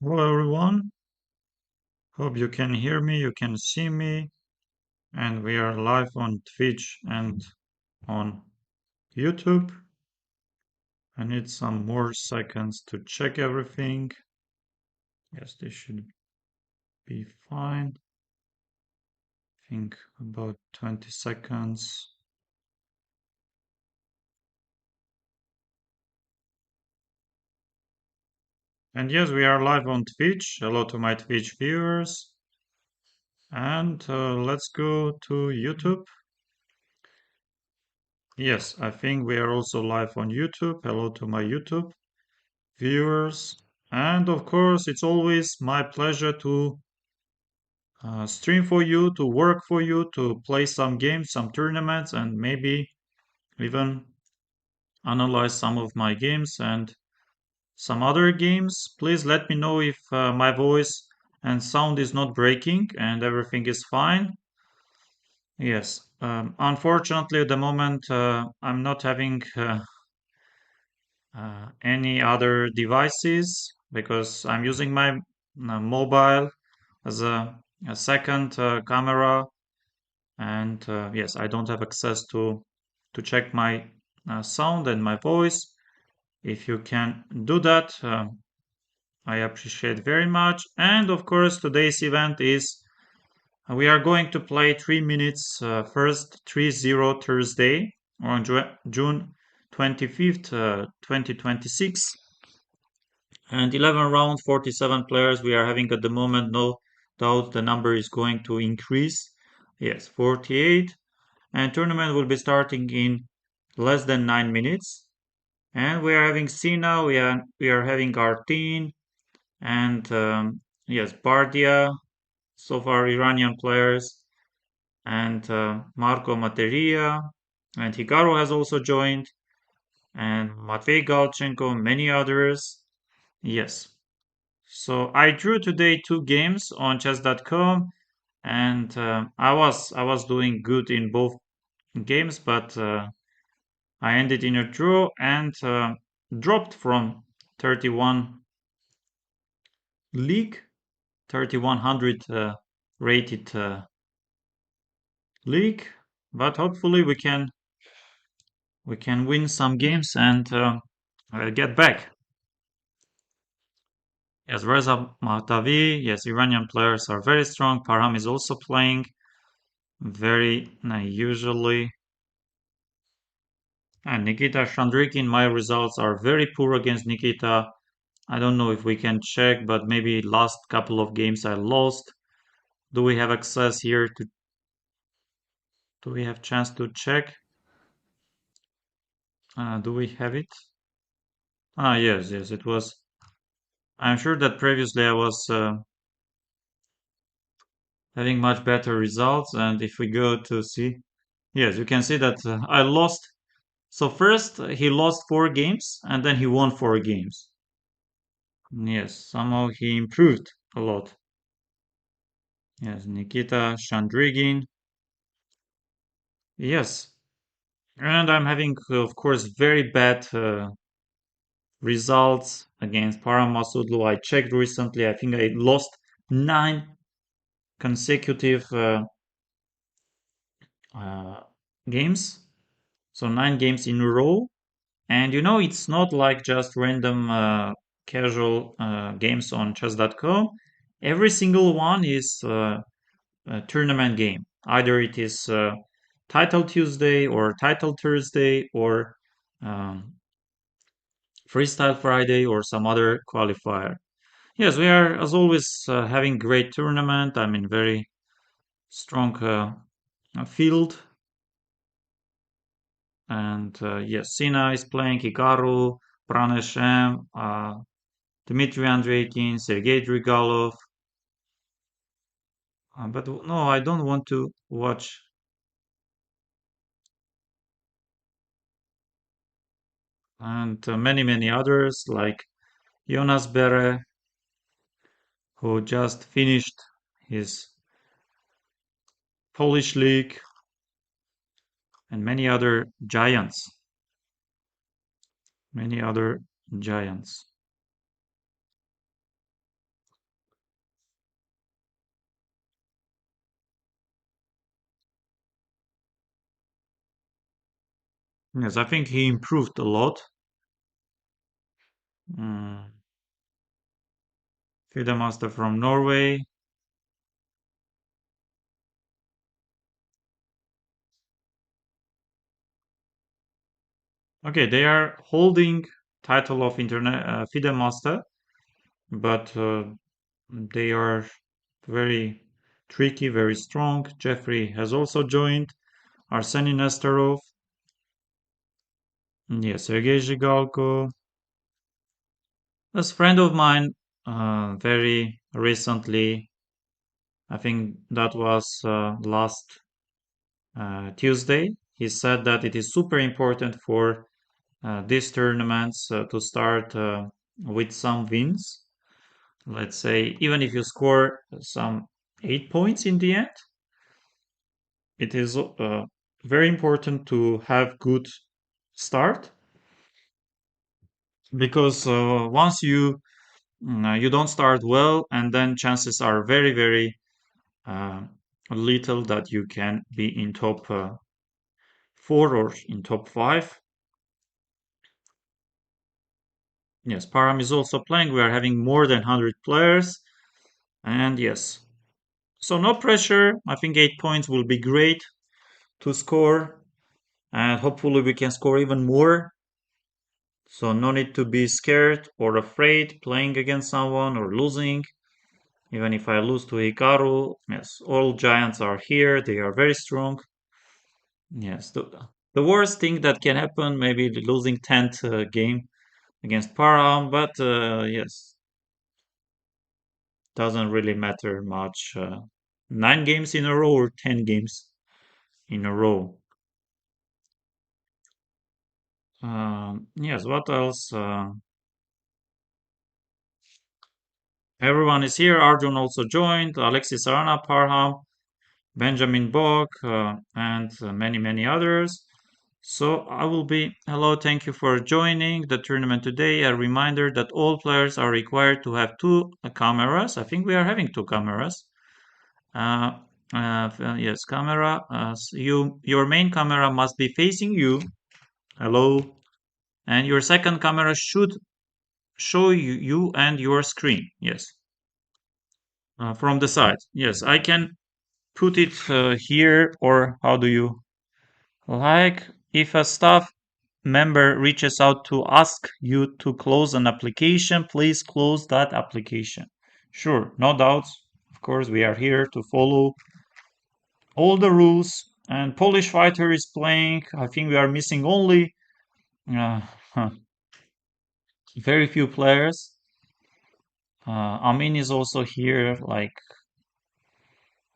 Hello everyone. Hope you can hear me, you can see me, and we are live on Twitch and on YouTube. I need some more seconds to check everything. Yes, this should be fine. I think about 20 seconds. And yes, we are live on Twitch. Hello to my Twitch viewers. And let's go to YouTube. Yes, I think we are also live on YouTube. Hello to my YouTube viewers. And of course, it's always my pleasure to stream for you, to work for you, to play some games, some tournaments, and maybe even analyze some of my games and some other games. Please let me know if my voice and sound is not breaking and everything is fine. Yes, unfortunately, at the moment, I'm not having any other devices because I'm using my mobile as a second camera, and yes, I don't have access to check my sound and my voice. If you can do that, I appreciate very much. And of course, today's event is we are going to play 3 minutes first 3-0 Thursday on June 25th, 2026. And 11 rounds, 47 players we are having at the moment. No doubt the number is going to increase. Yes, 48. And tournament will be starting in less than 9 minutes. And we are having Sina, we are having Artin, and yes, Bardia, so far Iranian players, and Marco Materia, and Hikaru has also joined, and Matvey Galchenko, many others. Yes. So I drew today two games on chess.com, and I was doing good in both games, but I ended in a draw and dropped from 31 league, 3100 rated league. But hopefully we can win some games and get back. Yes, Reza Mahdavi. Yes, Iranian players are very strong. Parham is also playing very usually. And Nikita Shandrikin, my results are very poor against Nikita. I don't know if we can check, but maybe last couple of games I lost. Do we have access here to? Do we have chance to check? Do we have it? Ah, yes, yes, it was. I'm sure that previously I was having much better results, and if we go to see, yes, you can see that I lost. So first he lost 4 games, and then he won 4 games. Yes, somehow he improved a lot. Yes, Nikita Shandrigin. Yes, and I'm having, of course, very bad results against Paramasudlu. I checked recently. I think I lost 9 consecutive uh, games. So 9 games in a row. And it's not like just random casual games on chess.com. Every single one is a tournament game. Either it is Title Tuesday or Title Thursday or um, Freestyle Friday or some other qualifier. Yes, we are as always having great tournament. I'm in very strong field, and yes, Sina is playing Hikaru, Praneshem, Dmitry Andreikin, Sergei Drigalov. But no, I don't want to watch and many others like Jonas Bere, who just finished his Polish league, and many other giants. Many other giants. Yes, I think he improved a lot. Mm. FIDE master from Norway. Okay, they are holding title of internet FIDE master, but they are very tricky, very strong. Jeffrey has also joined. Arseny Nesterov. Yes, Sergei Zhigalko. This friend of mine, very recently, I think that was last Tuesday, he said that it is super important for these tournaments to start with some wins. Let's say, even if you score some 8 points in the end, it is very important to have good start because once you don't start well, and then chances are very very uh, little that you can be in top four or in top five. Yes, Param is also playing. We are having more than 100 players, and yes, so no pressure. I think 8 points will be great to score, and hopefully we can score even more. So no need to be scared or afraid playing against someone or losing. Even if I lose to Hikaru, yes, all giants are here. They are very strong. Yes, the worst thing that can happen, maybe the losing 10th game against Param, but yes, doesn't really matter much. 9 games in a row or 10 games in a row. Yes, what else? Everyone is here. Arjun also joined. Alexis Arana, Parham, Benjamin Bok, and many, many others. So I will be. Hello, thank you for joining the tournament today. A reminder that all players are required to have two cameras. I think we are having two cameras. Uh, yes, camera. Your main camera must be facing you. Hello, and your second camera should show you and your screen. Yes, from the side. Yes, I can put it here, or how do you like? If a staff member reaches out to ask you to close an application, please close that application. Sure, no doubts. Of course, we are here to follow all the rules. And Polish fighter is playing. I think we are missing only uh, very few players. Amin is also here. Like,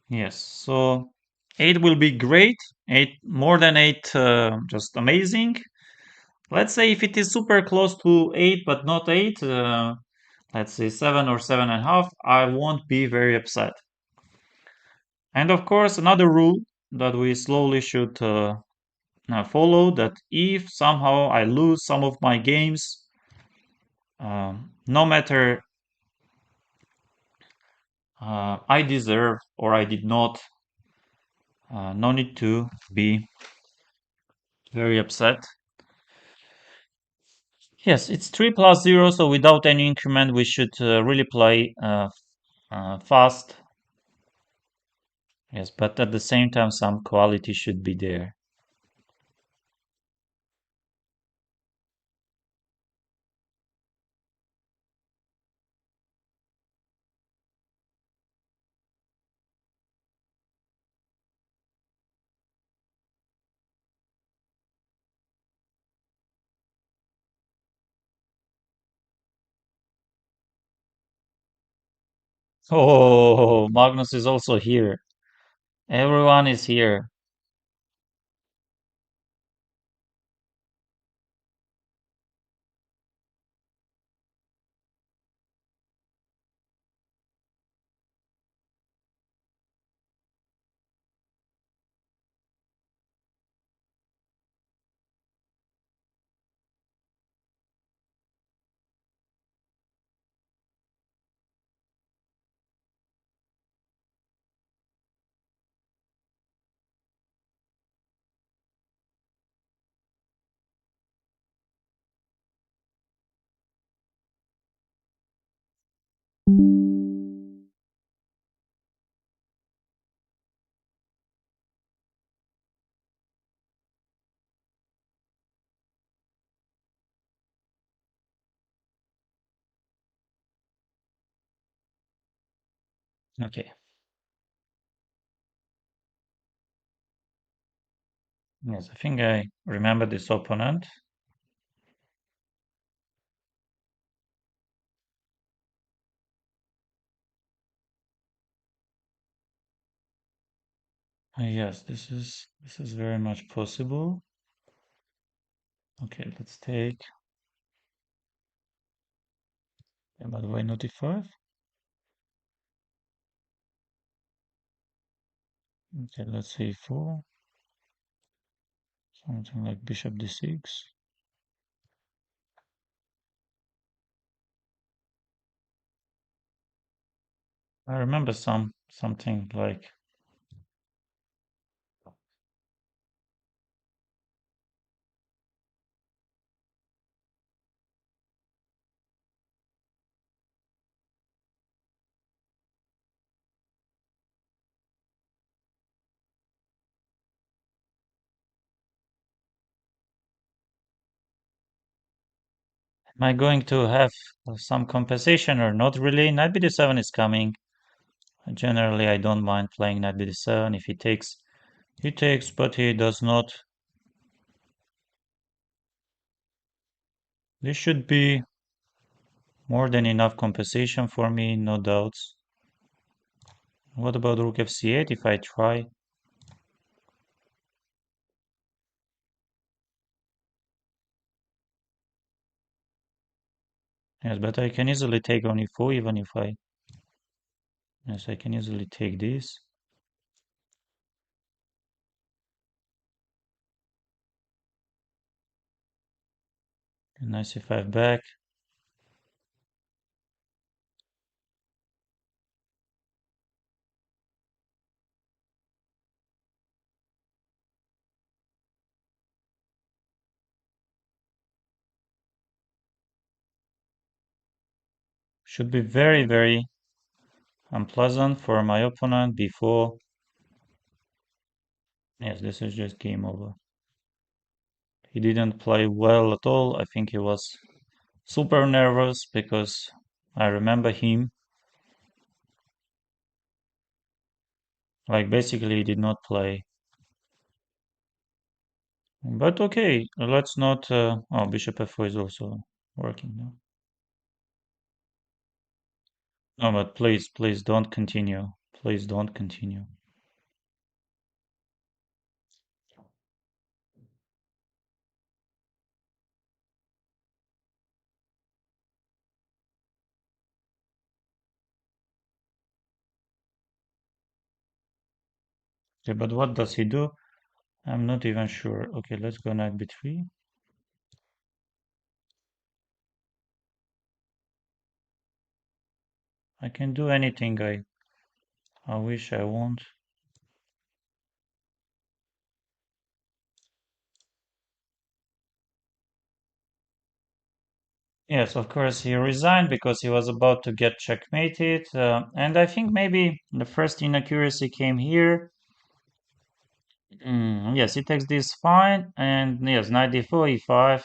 yes, so 8 will be great. 8, more than 8, just amazing. Let's say if it is super close to 8 but not 8, let's say 7 or 7.5, I won't be very upset. And of course, another rule that we slowly should follow, that if somehow I lose some of my games, no matter I deserve or I did not, no need to be very upset. Yes, it's 3 plus 0, so without any increment, we should really play fast. Yes, but at the same time, some quality should be there. Oh, Magnus is also here. Everyone is here. Okay. Yes, I think I remember this opponent. Yes, this is very much possible. Okay, let's take. By the way, not e5. Okay, let's say 4. Something like bishop d6. I remember something like. Am I going to have some compensation or not really? Knight bd7 is coming. Generally, I don't mind playing knight bd7. If he takes, but he does not. This should be more than enough compensation for me, no doubts. What about rook f8 if I try? Yes, but I can easily take on e4 even if I... Yes, I can easily take this. Knight c5 back. Should be very, very unpleasant for my opponent before. Yes, this is just game over. He didn't play well at all. I think he was super nervous because I remember him. Like basically he did not play. But okay, let's not. Oh, bishop f4 is also working now. No, but please, please don't continue. Please don't continue. Okay, but what does he do? I'm not even sure. Okay, let's go knight b3. I can do anything I wish I want. Yes, of course, he resigned because he was about to get checkmated. And I think maybe the first inaccuracy came here. Yes, he takes this fine. And yes, knight d4, e5.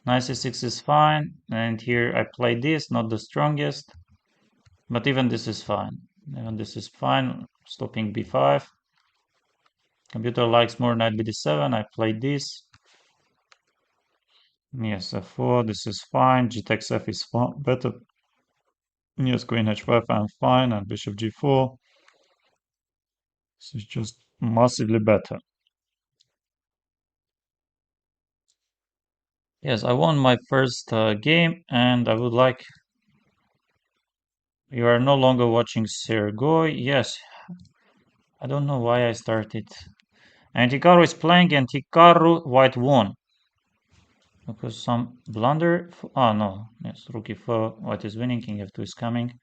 Knight c6 is fine. And here I play this, not the strongest. But even this is fine. Even this is fine. Stopping b5. Computer likes more knight bd7. I played this. Yes, f4. This is fine. G takes f is fine. Better. Yes, queen h5. I'm fine. And bishop g4. This is just massively better. Yes, I won my first game, and I would like. You are no longer watching Sergoi. Yes, I don't know why I started. And Hikaru is playing, and Hikaru white won. Because some blunder. Oh no, yes, rook e4. White is winning. King f2 is coming.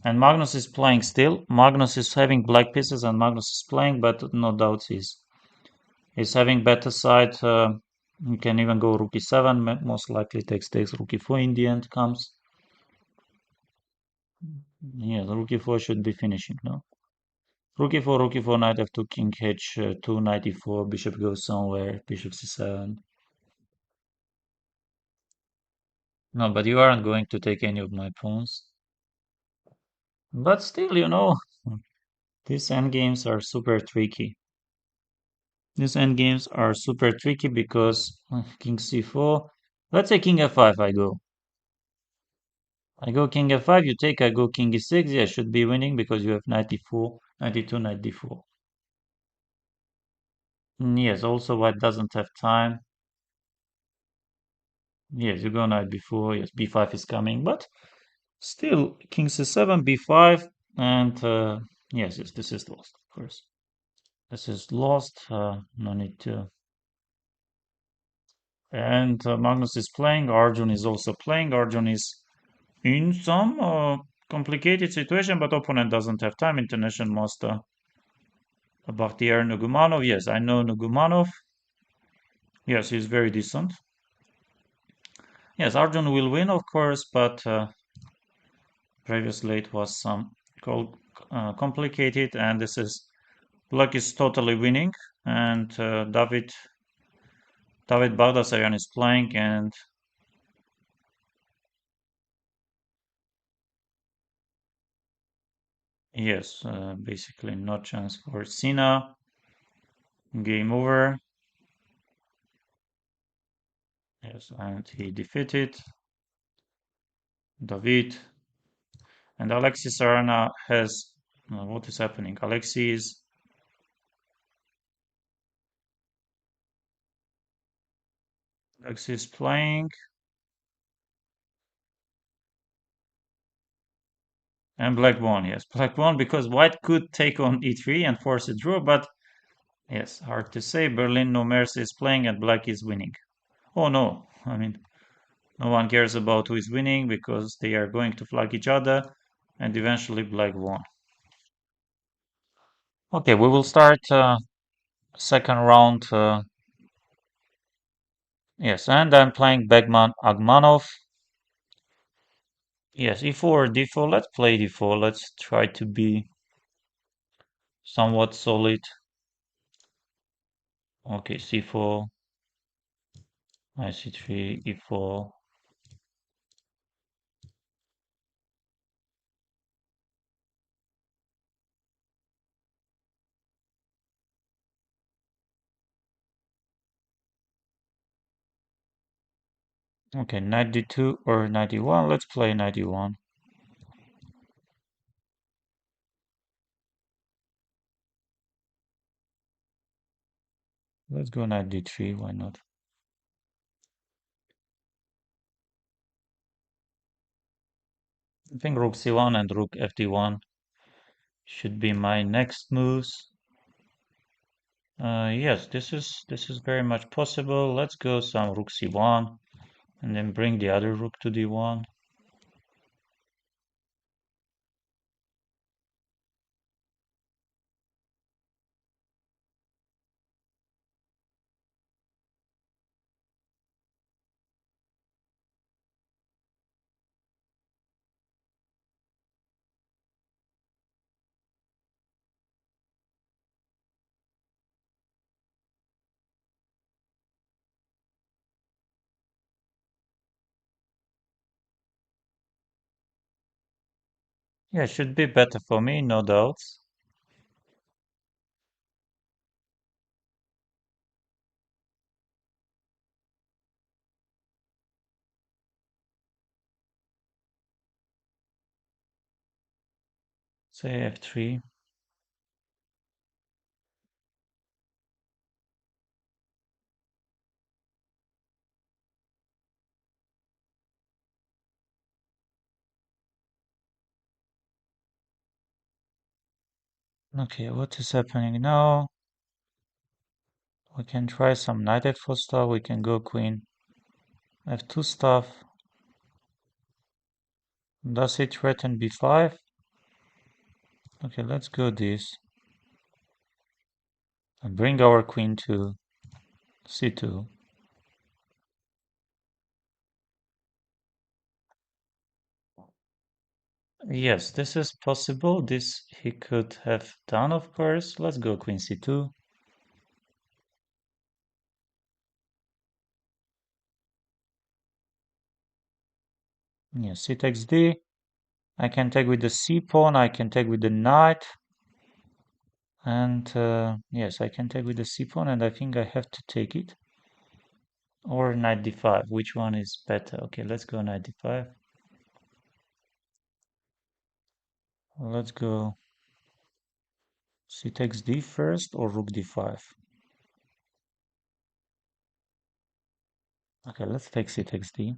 And Magnus is playing still. Magnus is having black pieces, and Magnus is playing, but no doubts he's having better side. You can even go rook e7. Most likely takes rook e4 in the end comes. Yeah, the rook e4 should be finishing now. Rook e4, knight f2, king h2, knight e4, bishop goes somewhere, bishop c7. No, but you aren't going to take any of my pawns. But still, these endgames are super tricky. These endgames are super tricky because king c4. Let's say king f5 I go. I go king f5, you take, I go king e6. Yeah, I should be winning because you have knight d4, knight d2, knight d4. Yes, also white doesn't have time. Yes, you go knight b4. Yes, b5 is coming, but still king c7, b5, and yes, this is lost, of course. This is lost. No need to. And Magnus is playing. Arjun is also playing. Arjun is in some complicated situation, but opponent doesn't have time. International master Bakhtiar Nugumanov. Yes, I know Nugumanov. Yes, he's very decent. Yes, Arjun will win, of course, but previously it was some complicated, and this is Black is totally winning, and David Bagdasaryan is playing, and yes, basically no chance for Sina. Game over. Yes, and he defeated David. And Alexis Arana has. What is happening? Alexis playing. And Black won. Yes, Black won because White could take on e3 and force a draw, but yes, hard to say. Berlin No Mercy is playing and Black is winning. Oh no, I mean, no one cares about who is winning because they are going to flag each other, and eventually Black won. Okay, we will start second round. Yes, and I'm playing Begman Agmanov. Yes, e4, d4. Let's play d4. Let's try to be somewhat solid. Okay, c4, knight c3, e4. Okay, knight d2 or knight d1. Let's play knight d1. Let's go knight d3. Why not? I think rook c1 and rook fd1 should be my next moves. Yes, this is very much possible. Let's go some rook c1 and then bring the other rook to d1. Yeah, should be better for me, no doubts. Say f3. Okay, what is happening now? We can try some knight f4 stuff. We can go queen f2 stuff. Does it threaten b5? Okay, let's go this. And bring our queen to c2. Yes, this is possible. This he could have done, of course. Let's go queen c2. Yes, c takes d. I can take with the c pawn. I can take with the knight. And yes, I can take with the c pawn, and I think I have to take it. Or knight d5. Which one is better? Okay, let's go knight d5. Let's go c takes d first or rook d5. Okay, let's take c takes d.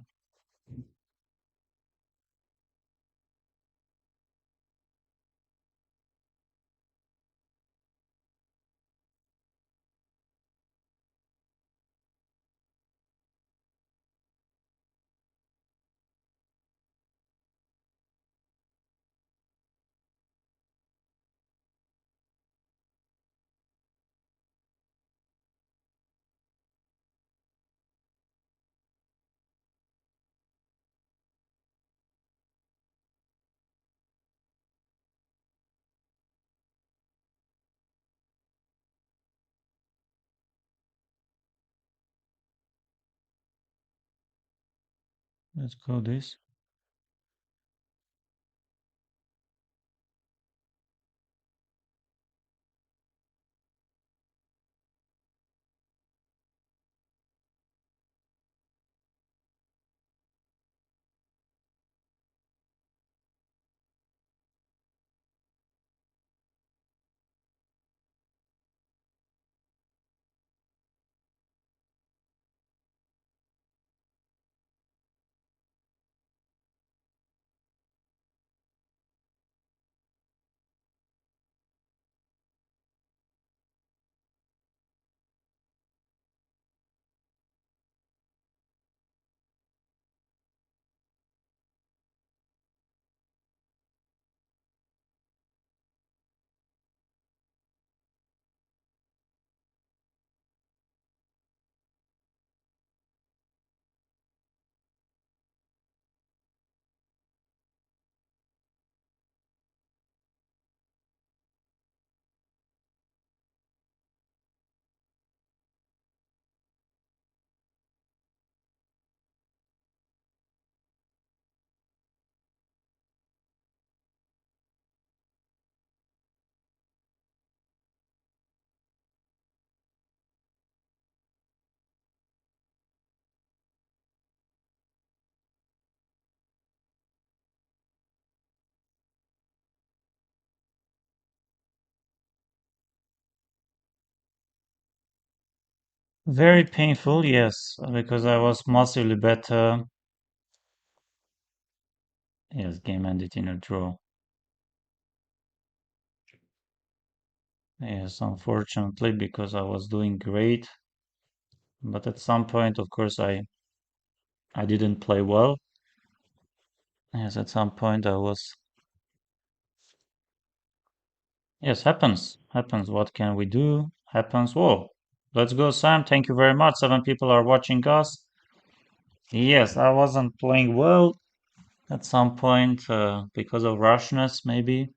Let's go this. Very painful, yes, because I was massively better. Yes, game ended in a draw. Yes, unfortunately, because I was doing great. But at some point, of course, I didn't play well. Yes, at some point I was. Yes, happens. What can we do? Happens. Whoa, let's go, Sam. Thank you very much. 7 people are watching us. Yes, I wasn't playing well at some point because of rushness, maybe.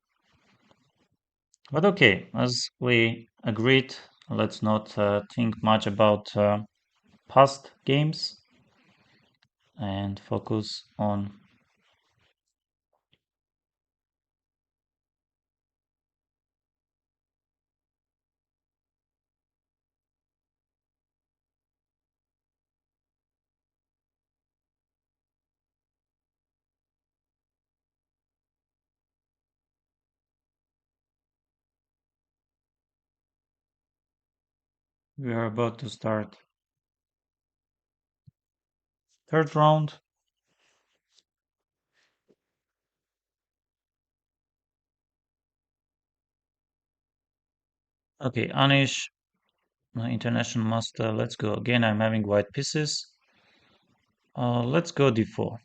But okay, as we agreed, let's not think much about past games and focus on. We are about to start third round. Okay, Anish, international master. Let's go again. I'm having white pieces. Let's go d4.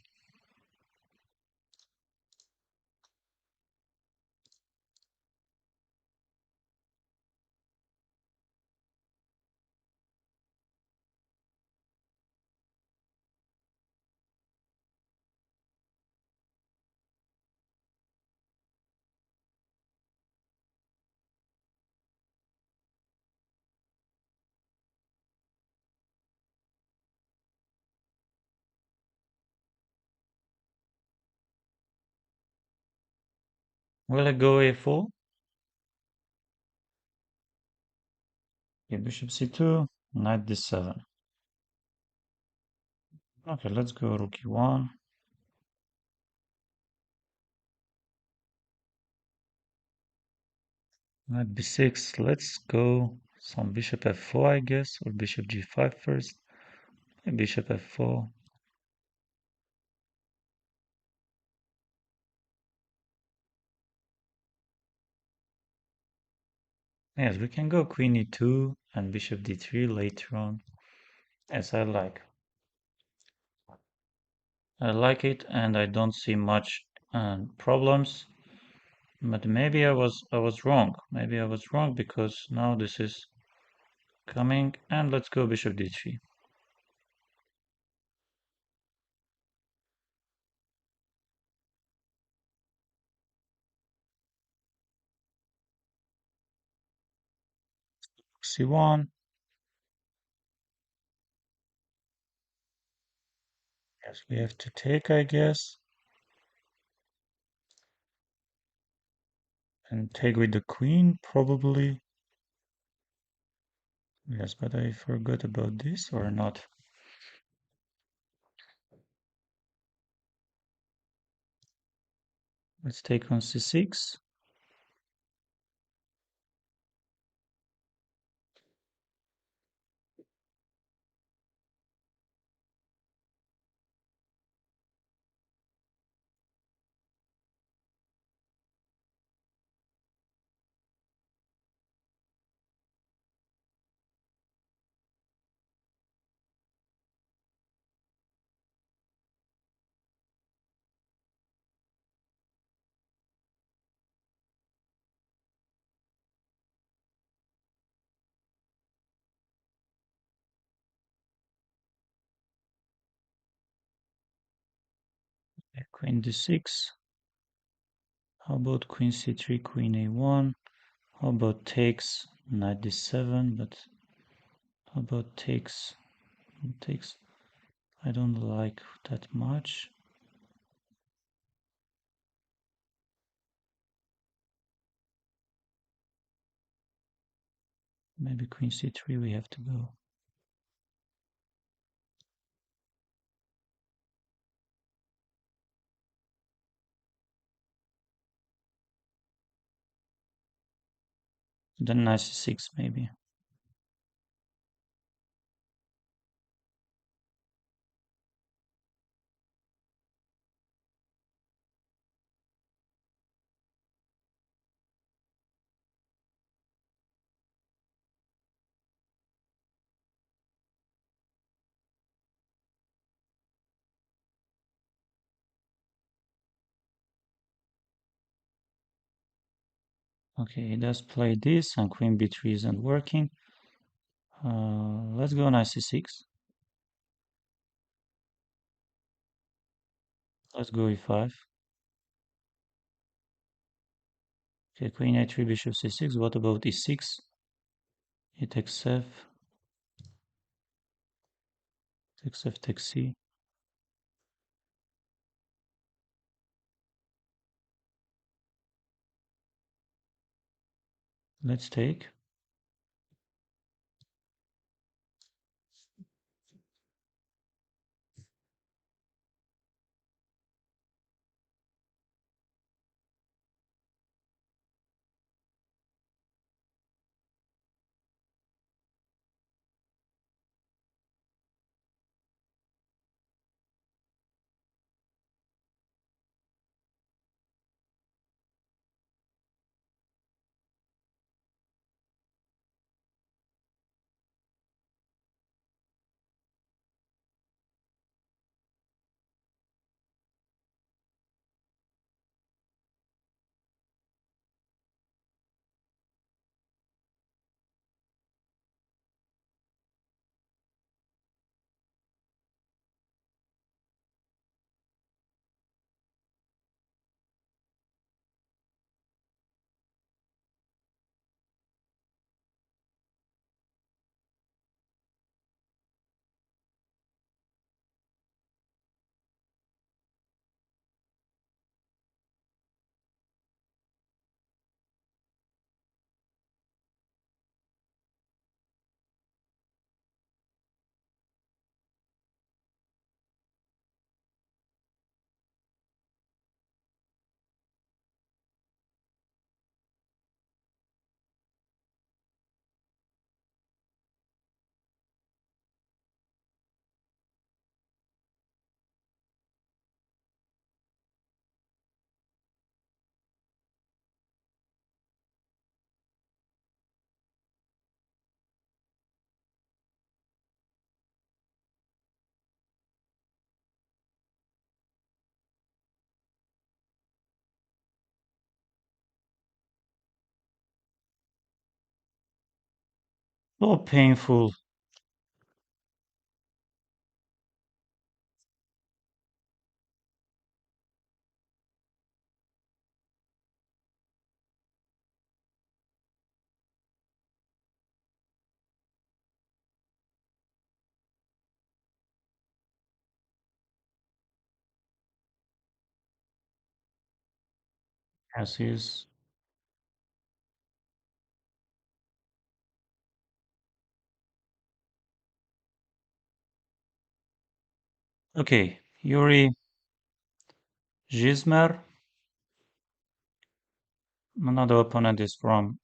Will I go a4? Okay, bishop c2, knight d7. Okay, let's go rook e1. Knight b6. Let's go some bishop f4, I guess, or bishop g5 first. Okay, bishop f4. Yes, we can go queen e2 and bishop d3 later on. Yes, I like it, and I don't see much problems. But maybe I was wrong. Maybe I was wrong because now this is coming, and let's go bishop d3. c1. Yes, we have to take, I guess, and take with the queen probably. Yes, but I forgot about this or not. Let's take on c6. Queen d6. How about queen c3, queen a1? How about takes, knight d7? But how about takes? Takes, I don't like that much. Maybe queen c3 we have to go. Then knight c6 maybe. Okay, he does play this, and queen b3 isn't working. Let's go knight c6. Let's go e5. Okay, queen a3, bishop c6. What about e6? It takes f. Takes f, takes c. Let's take. Oh, painful. As is. Okay, Yuri Gizmer. Another opponent is from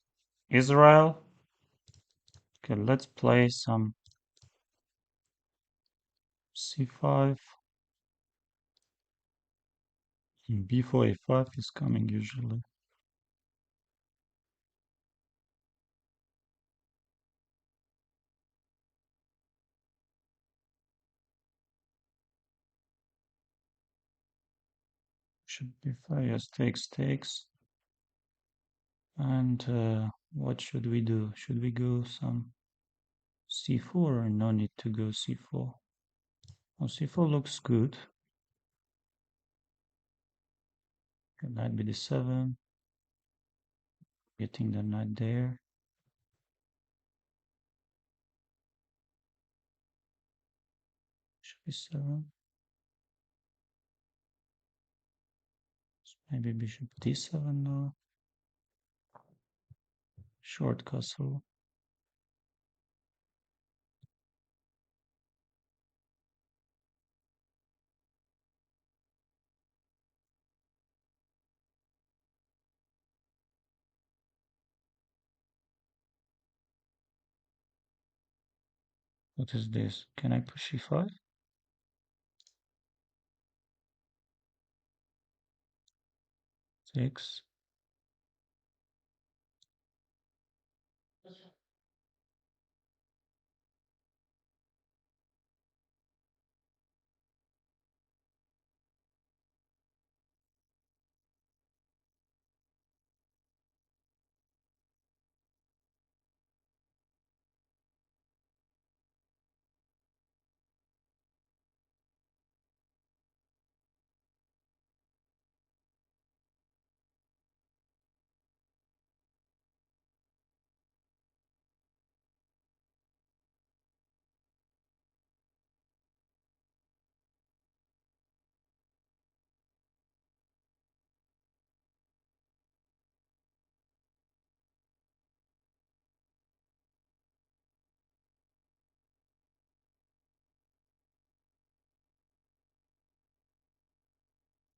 Israel. Okay, let's play some c5. B4 a5 is coming usually. Should b5, yes, takes. And what should we do? Should we go some c4 or no need to go c4? Oh, c4 looks good. Okay, knight bd7. Getting the knight there. Bishop b7. Maybe bishop d7 now. Short castle. What is this? Can I push e5? 6.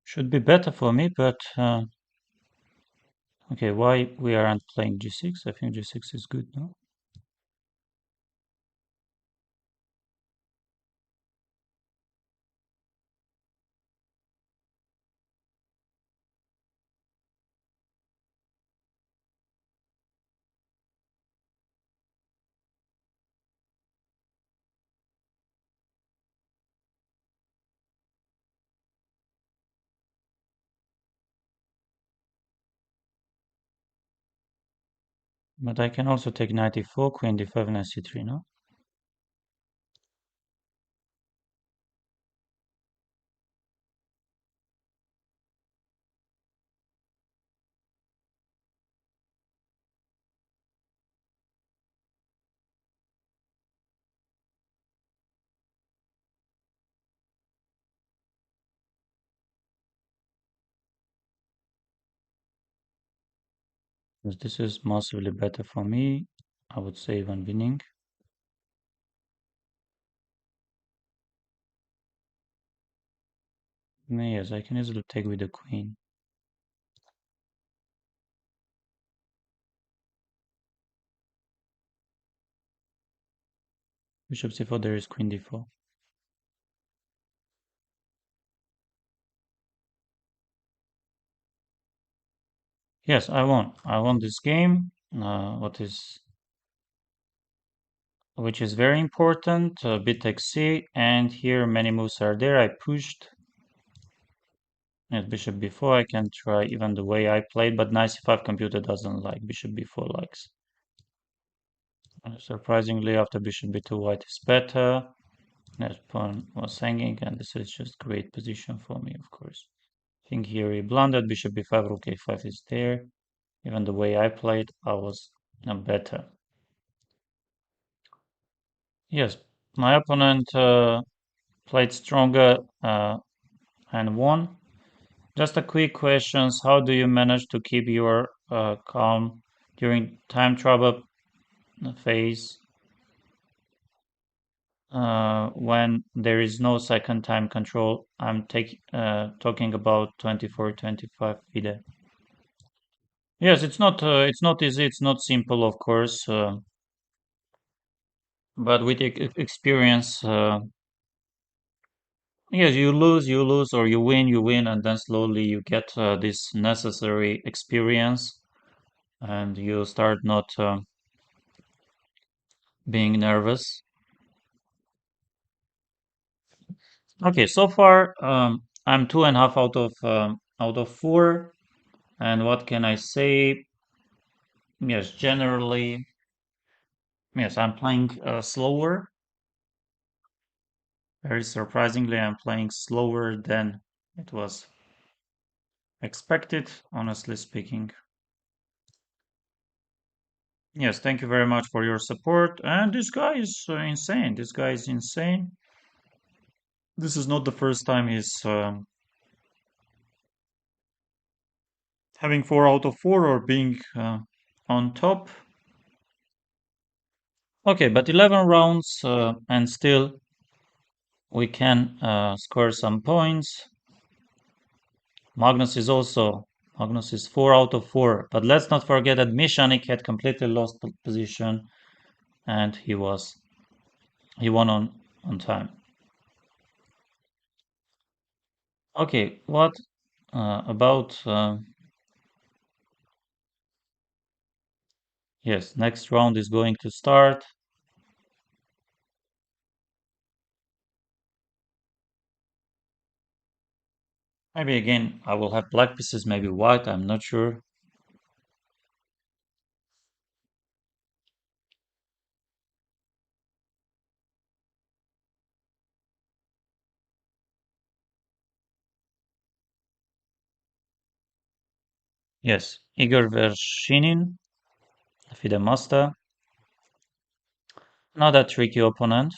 Should be better for me, but okay, why we aren't playing g6? I think g6 is good now. But I can also take knight e4, queen d5, and c3, no? Because this is massively better for me. I would say even winning. Yes, I can easily take with the queen. Bishop c4, there is queen d4. Yes, I won. I won this game. Which is very important. Bit c, and here many moves are there. I pushed. Yes, bishop b4. I can try even the way I played, but knight c5 computer doesn't like. Bishop b4 likes. Surprisingly, after bishop b2, white is better. Next pawn was hanging, and this is just great position for me, of course. I think here he blundered. Bishop b5, rook a5 is there. Even the way I played, I was better. Yes, my opponent played stronger and won. Just a quick questions. How do you manage to keep your calm during time trouble phase when there is no second time control? I'm talking about 24-25 FIDE. Yes, it's not easy. It's not simple, of course. But with experience, yes, you lose, or you win, and then slowly you get this necessary experience, and you start not being nervous. Okay, so far I'm 2.5 out of 4, and what can I say? Yes, generally, yes, I'm playing slower. Very surprisingly, I'm playing slower than it was expected, honestly speaking. Yes, thank you very much for your support. And this guy is insane. This guy is insane. This is not the first time he's having 4 out of 4 or being on top. Okay, but 11 rounds and still we can score some points. Magnus is 4 out of 4. But let's not forget that Mishanik had completely lost position and he won on time. Okay, what about yes, next round is going to start. Maybe again I will have black pieces, maybe white, I'm not sure. Yes, Igor Vershinin, FIDE master. Not a tricky opponent.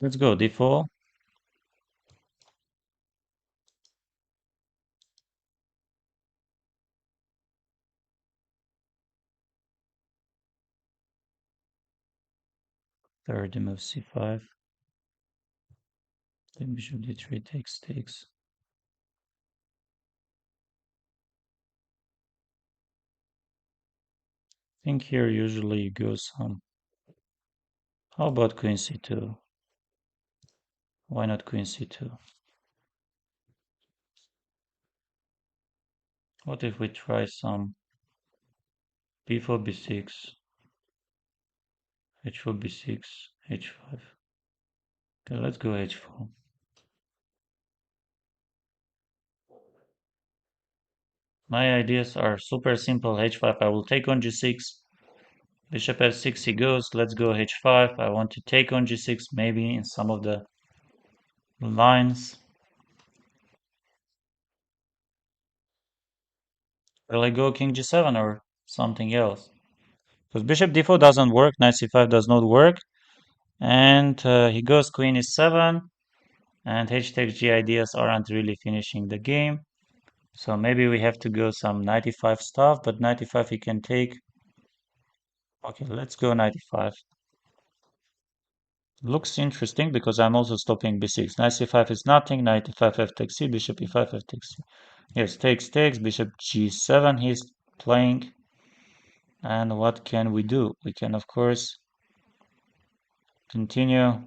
Let's go d4. Third move c5. Then bishop d3 takes. I think here usually you go some. How about queen c2? Why not queen c2? What if we try some b4 b6, h4 b6, h5? Okay, let's go h4. My ideas are super simple. h5, I will take on g6. Bishop f6, he goes. Let's go h5. I want to take on g6, maybe in some of the lines. Will I go king g7 or something else? Because bishop d4 doesn't work, knight c5 does not work. And he goes queen e7. And h takes g ideas aren't really finishing the game. So maybe we have to go some knight e5 stuff, but knight e5 he can take. Okay, let's go knight e5. Looks interesting because I'm also stopping b6. Knight c5 is nothing. Knight e5 f takes c. Bishop e5 f takes c. Yes, takes. Bishop g7 he's playing. And what can we do? We can, of course, continue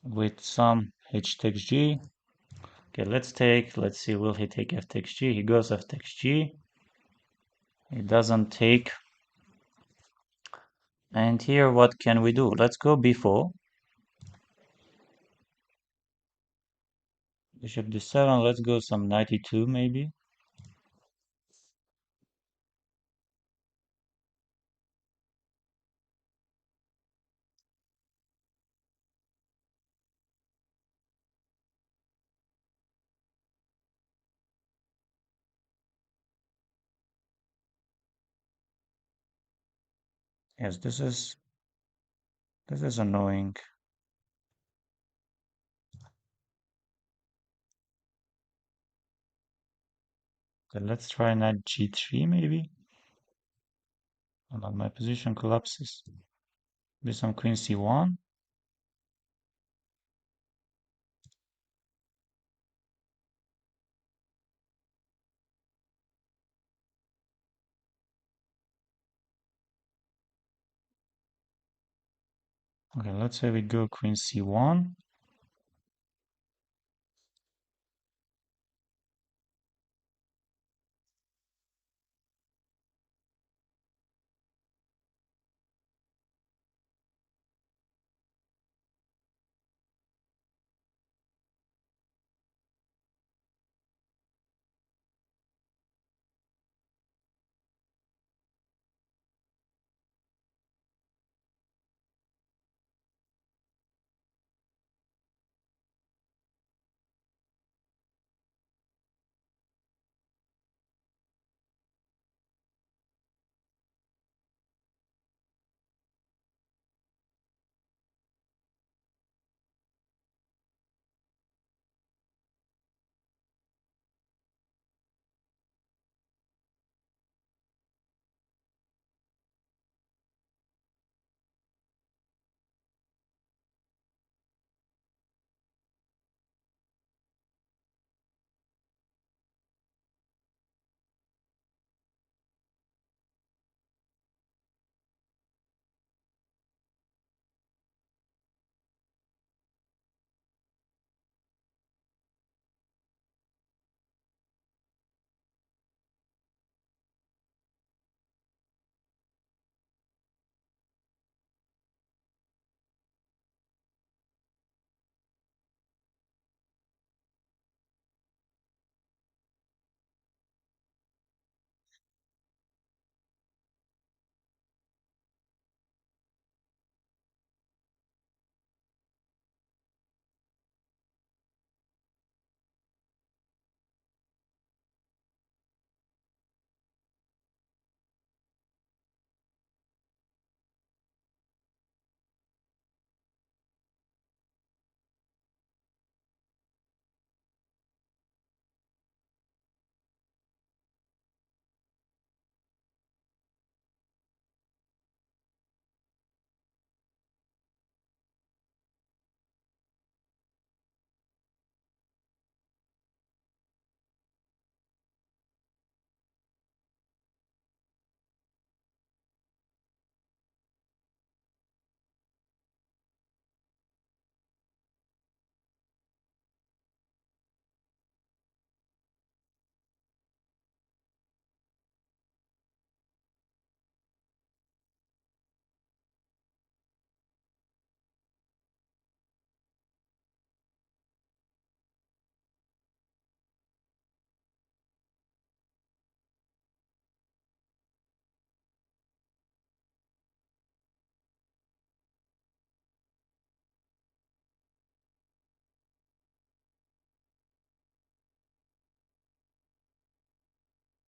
with some h takes g. Okay, let's see, will he take f takes g? He goes f takes g. He doesn't take. And here, what can we do? Let's go b4. Bishop d7, let's go some knight e2 maybe. Yes, this is annoying. Okay, let's try knight g3 maybe. Oh, no, my position collapses. Maybe some queen c1. Okay, let's say we go queen c1.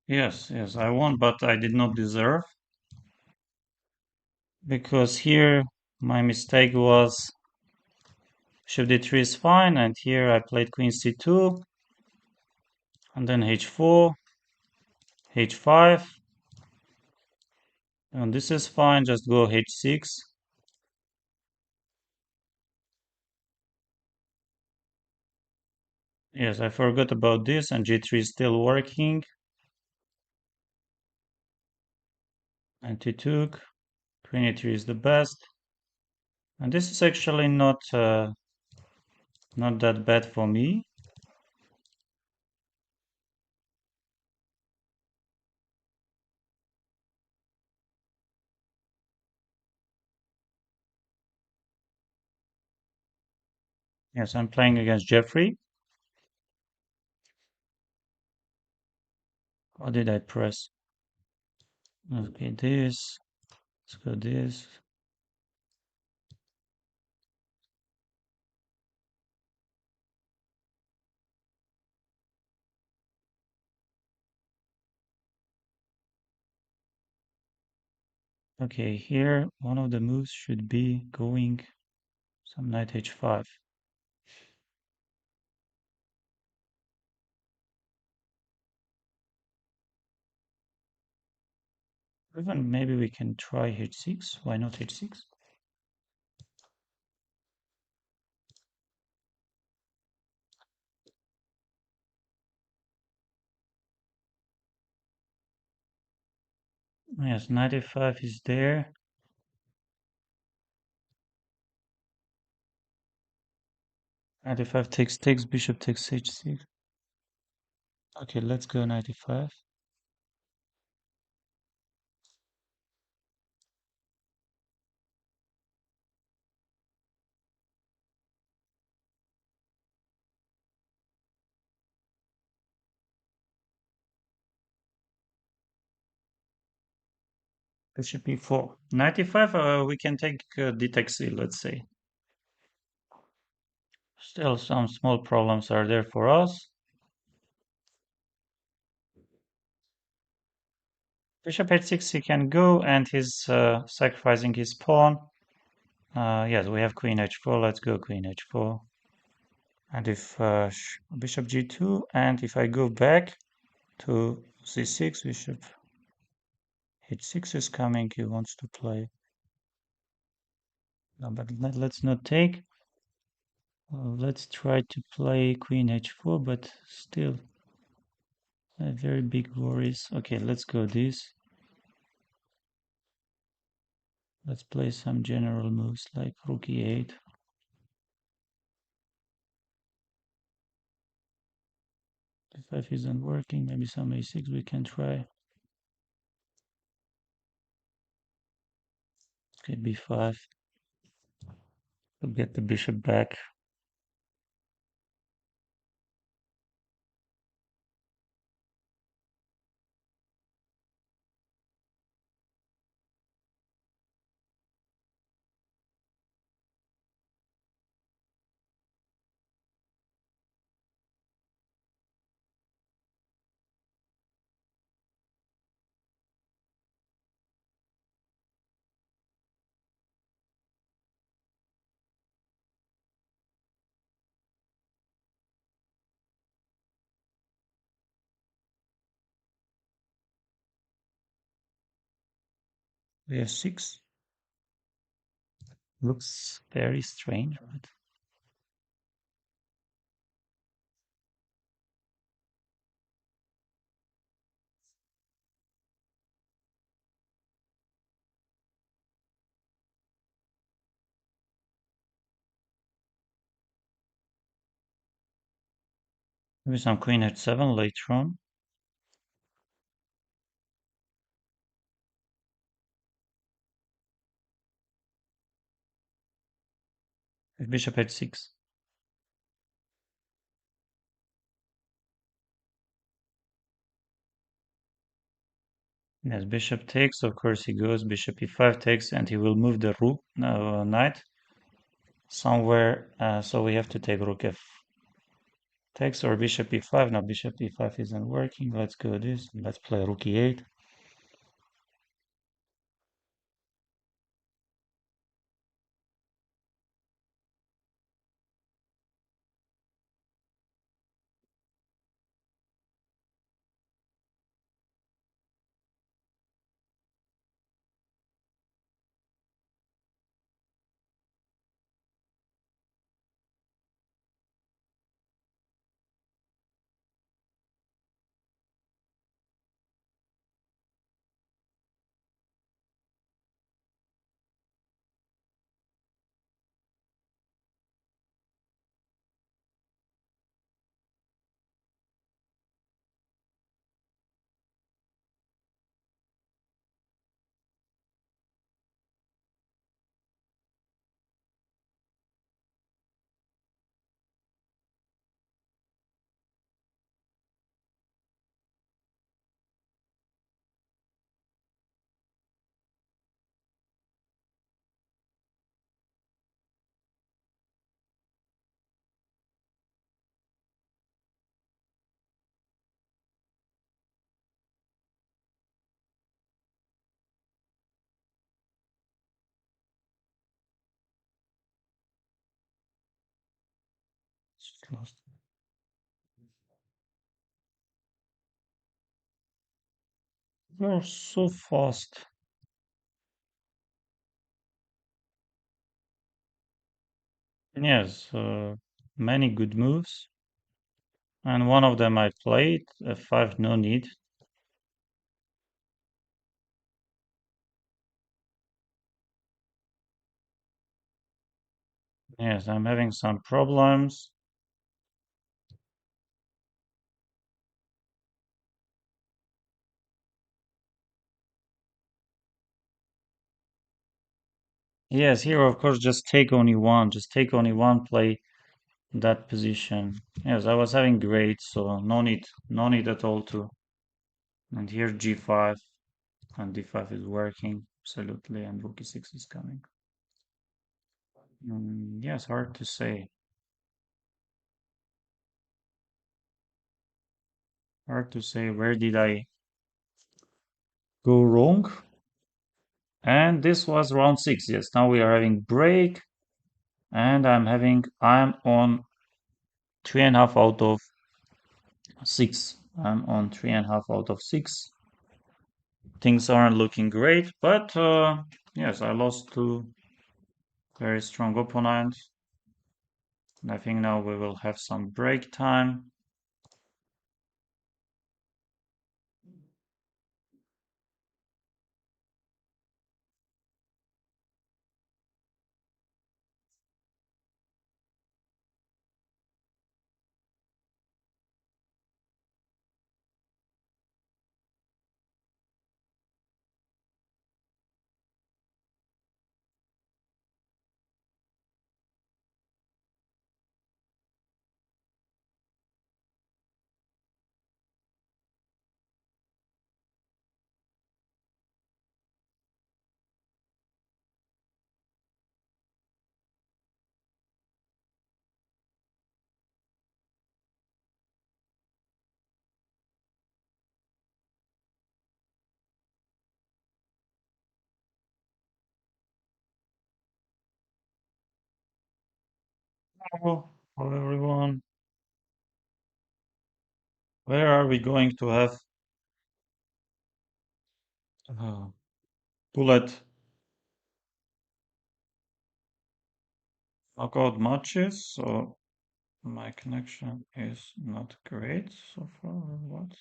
Yes, yes, I won, but I did not deserve because here my mistake was bishop d3 is fine, and here I played queen c2, and then h4, h5, and this is fine, just go h6. Yes, I forgot about this, and g3 is still working. Anti-took, queen e3 is the best, and this is actually not that bad for me. Yes, I'm playing against Jeffrey. What did I press? Okay, this. Let's go this. Okay, here one of the moves should be going some knight h5. Even maybe we can try h6. Why not h6? Yes, knight f5 is there. Knight f5 takes, bishop takes h6. Okay, let's go knight e5. Bishop e4. Knight e5, we can take d takes c, let's say. Still some small problems are there for us. Bishop h6 he can go, and he's sacrificing his pawn. Yes, we have queen h4. Let's go queen h4. And if bishop g2, and if I go back to c6, bishop h6 is coming. He wants to play. No, but let's not take. Let's try to play queen h4, but still very big worries. Okay, let's go this. Let's play some general moves like rook e8. F5 isn't working, maybe some a6 we can try. Okay, b5 to get the bishop back. We have 6. Looks very strange, but maybe some queen h7 later on. With bishop h6. Yes, bishop takes, of course he goes, bishop e5 takes, and he will move the rook, knight somewhere, so we have to take rook f takes or bishop e5. Now bishop e5 isn't working. Let's go this. Let's play rook e8. You're so fast. Yes, many good moves. And one of them I played, F5, no need. Yes, I'm having some problems. Yes, here of course just take only one. Just take only one, play that position. Yes, I was having great, so no need at all to. And here G5 and D5 is working absolutely, and Rook E6 is coming. Yes, hard to say. Hard to say where did I go wrong. And this was round six. Yes, now we are having break, and I'm on 3.5 out of 6. I'm on 3.5 out of 6. Things aren't looking great, but yes, I lost to very strong opponents. And I think now we will have some break time. Hello, hello everyone. Where are we going to have uh, bullet knockout matches? So my connection is not great so far. What?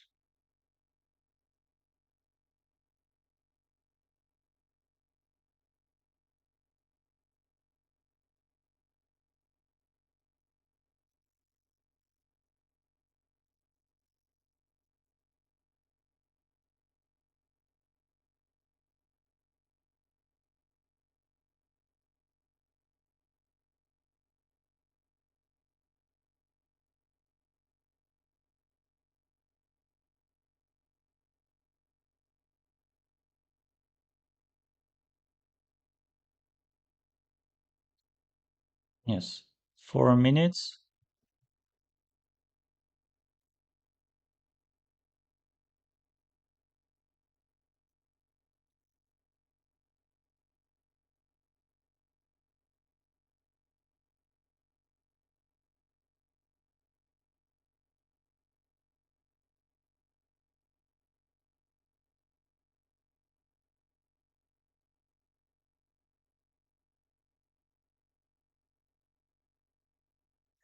Yes, 4 minutes.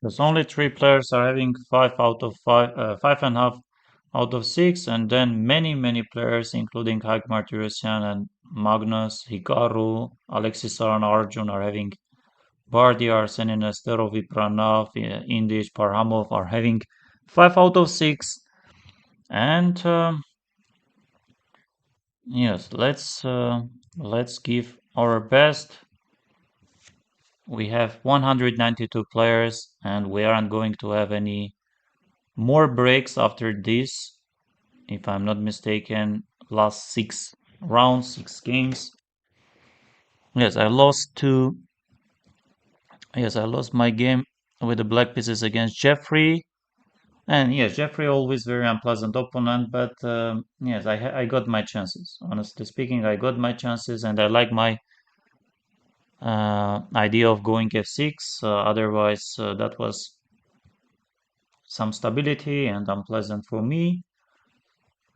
Because only three players are having 5 out of 5, 5.5 out of 6, and then many players, including Haik Martirosyan and Magnus, Hikaru, Alexis and Arjun, are having Bardi, Arsenin, Nesterov, Pranav, Indic, Parhamov are having 5 out of 6. And yes, let's give our best. We have 192 players, and we aren't going to have any more breaks after this, if I'm not mistaken. Last 6 rounds, 6 games. Yes, I lost to. Yes, I lost my game with the black pieces against Jeffrey. And yes, Jeffrey always very unpleasant opponent, but yes, I got my chances. Honestly speaking, I got my chances, and I like my idea of going f6. Otherwise, that was some stability and unpleasant for me.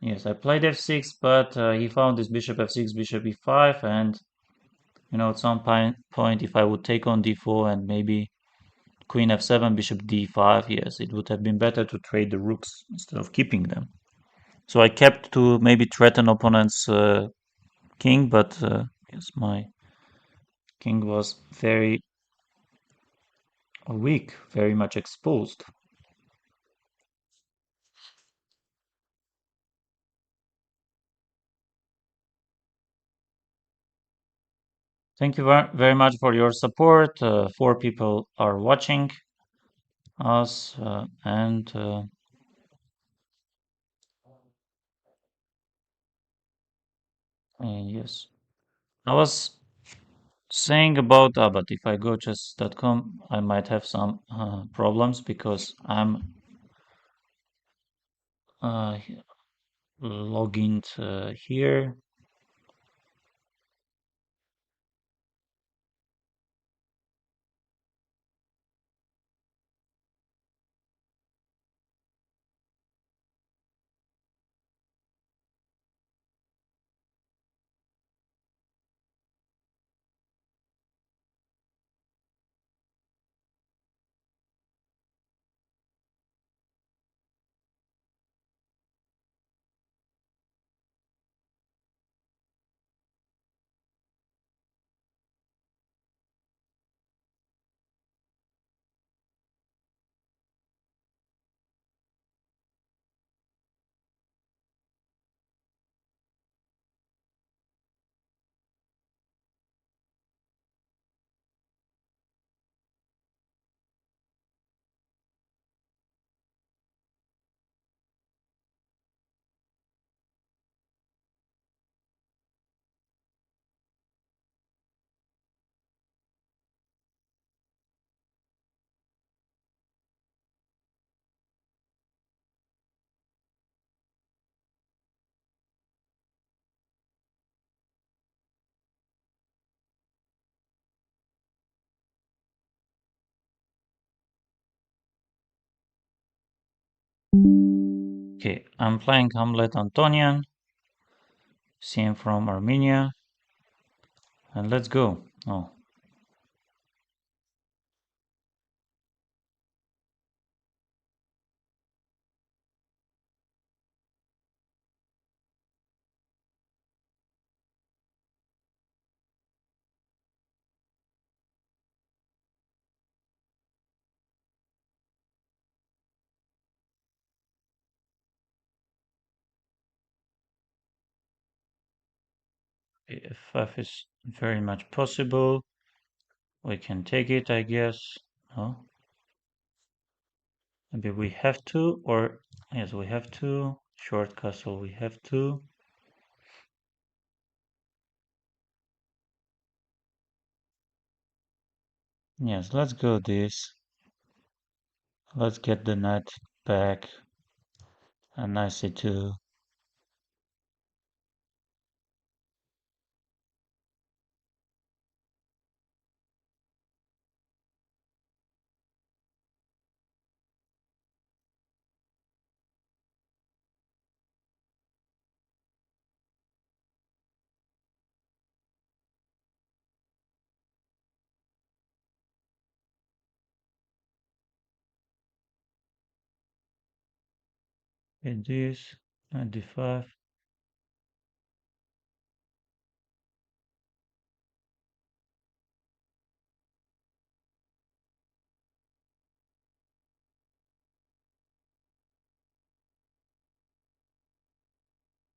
Yes, I played f6, but he found this bishop f6, bishop e5, and at some point, if I would take on d4 and maybe queen f7, bishop d5, yes, it would have been better to trade the rooks instead of keeping them. So I kept to maybe threaten opponent's king, but yes, my king was very weak, very much exposed. Thank you very much for your support. 4 people are watching us, and yes, I was saying about, but if I go chess.com, I might have some problems because I'm uh, logging here. Okay, I'm playing Hamlet Antonian, CM from Armenia, and let's go. Oh, f5 is very much possible. We can take it, I guess. Oh, maybe we have to, or yes, we have to. Short castle, we have to. Yes, let's go this. Let's get the knight back. And nice c2. Hit this. Knight d5.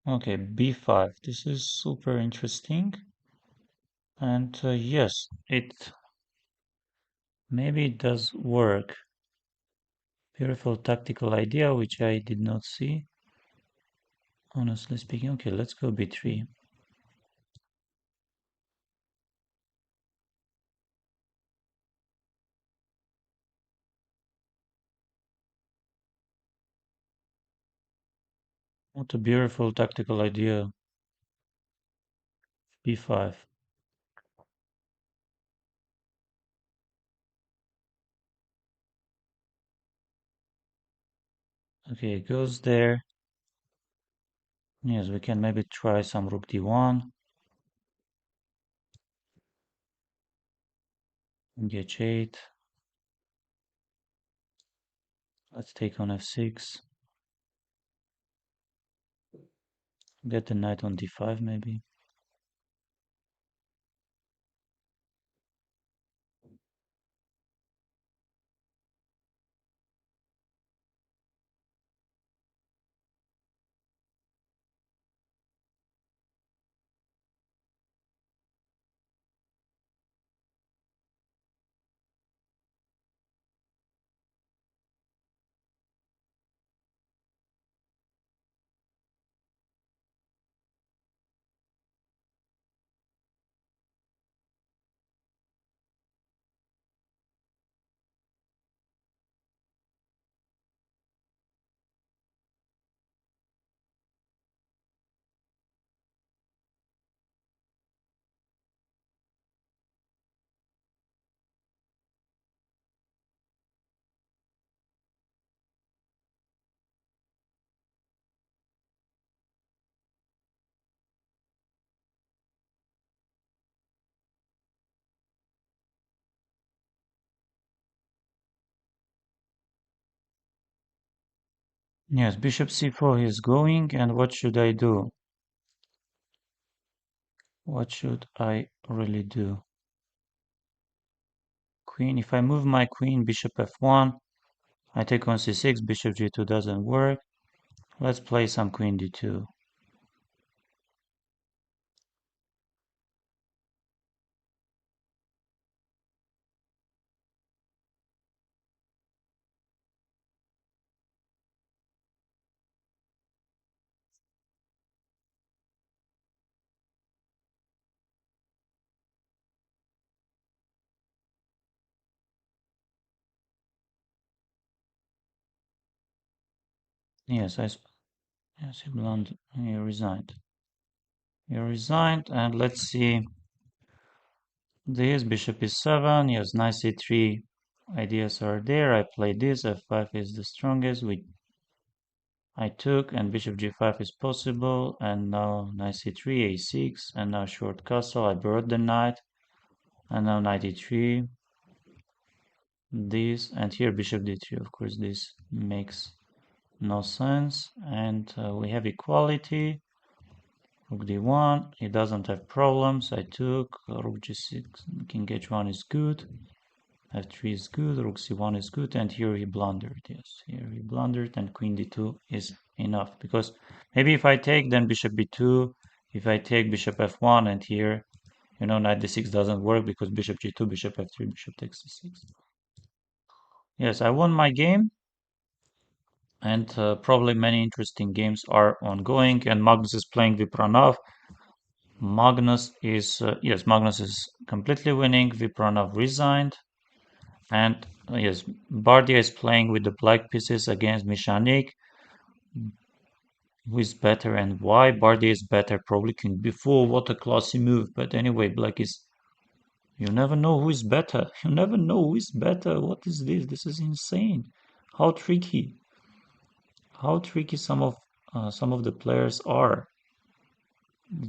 Okay, b5. This is super interesting. And yes, it maybe it does work. Beautiful tactical idea, which I did not see. Honestly speaking. Okay, let's go b3. What a beautiful tactical idea. b5. Okay, it goes there. Yes, we can maybe try some rook d1, h8. Let's take on f6. Get the knight on d5 maybe. Yes, bishop c4 is going, and what should I do? What should I really do? Queen, if I move my queen, bishop f1, I take on c6, bishop g2 doesn't work. Let's play some queen d2. Yes, yes, he resigned. He resigned, and let's see. This bishop e7. Yes, knight c3 ideas are there. I play this. f5 is the strongest. I took, and bishop g5 is possible. And now knight c3, a6, and now short castle. I brought the knight, and now knight e3. This, and here bishop d3. Of course, this makes no sense. And we have equality. Rook d1, he doesn't have problems. I took rook g6, king h1 is good, f3 is good, rook c1 is good, and here he blundered. Yes, here he blundered, and queen d2 is enough, because maybe if I take, then bishop b2, if I take bishop f1, and here, knight d6 doesn't work because bishop g2, bishop f3, bishop takes c6. Yes, I won my game, and probably many interesting games are ongoing, and Magnus is playing Vipranov. Magnus is completely winning. Vipranov resigned, and yes, Bardia is playing with the black pieces against Mishanik. Who is better and why? Bardia is better. Probably king before. What a classy move. But anyway, black is. You never know who is better. You never know who is better. What is this? This is insane. How tricky. How tricky some of the players are.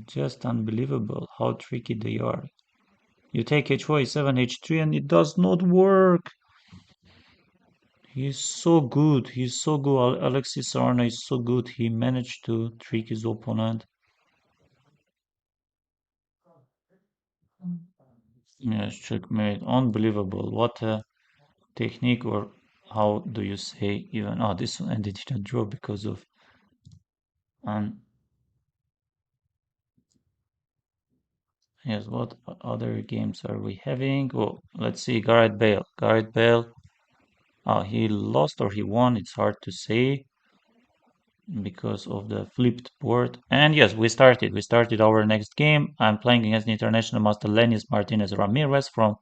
Just unbelievable how tricky they are. You take h4, h7, h3, and it does not work. He's so good. He's so good. Alexis Sarna is so good. He managed to trick his opponent. Yes, checkmate. Unbelievable. What a technique, or how do you say even? Oh, this one ended in a draw because of. And yes, what other games are we having? Oh, let's see. Gareth Bale. Gareth Bale. He lost or he won. It's hard to say because of the flipped board. And yes, we started. We started our next game. I'm playing against the international master Lenis Martinez Ramirez from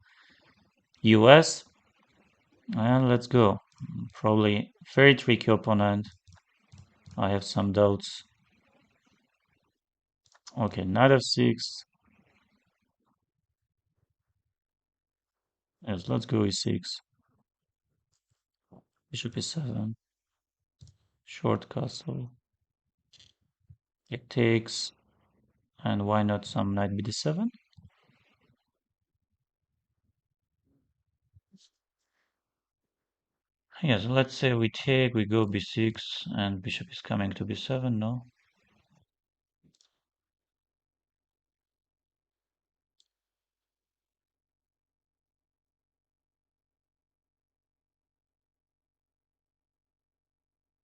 US. And let's go. Probably very tricky opponent. I have some doubts. Okay, knight f6. Yes, let's go e6. Bishop e7. Short castle. It takes, and why not some knight bd7? Yes, let's say we take, we go b6, and bishop is coming to b7, no?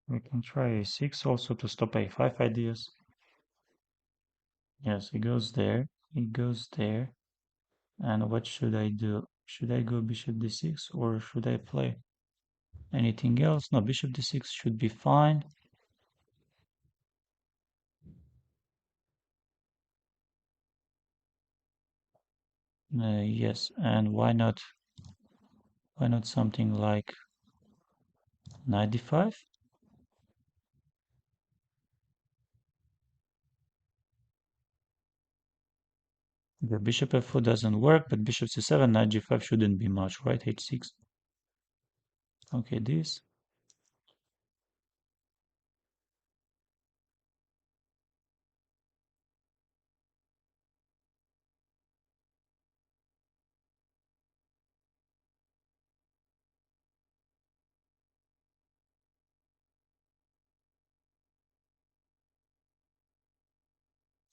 We can try a6 also to stop a5 ideas. Yes, he goes there, he goes there. And what should I do? Should I go bishop d6 or should I play anything else? No, bishop d6 should be fine. Yes, and why not something like knight d5? The bishop f4 doesn't work, but bishop c7, knight g5 shouldn't be much, right? h6. Okay, this.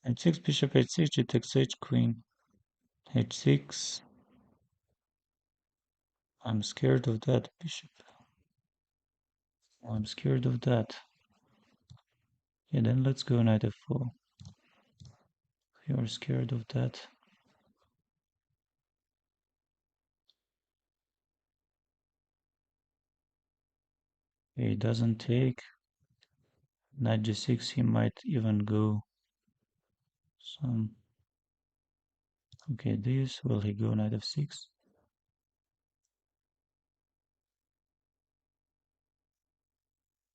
h6, bishop h6, g takes h, queen h6. I'm scared of that bishop. I'm scared of that. Yeah, then let's go knight f4. You're scared of that. He doesn't take. Knight g6, he might even go some. Okay, this. Will he go knight f6?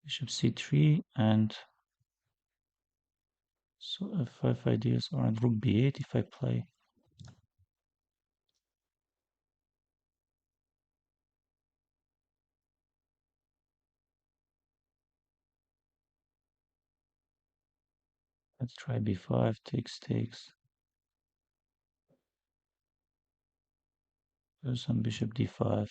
Bishop c3 and so f5 ideas are on rook b8 if I play. Let's try b5, takes. There's some bishop d5.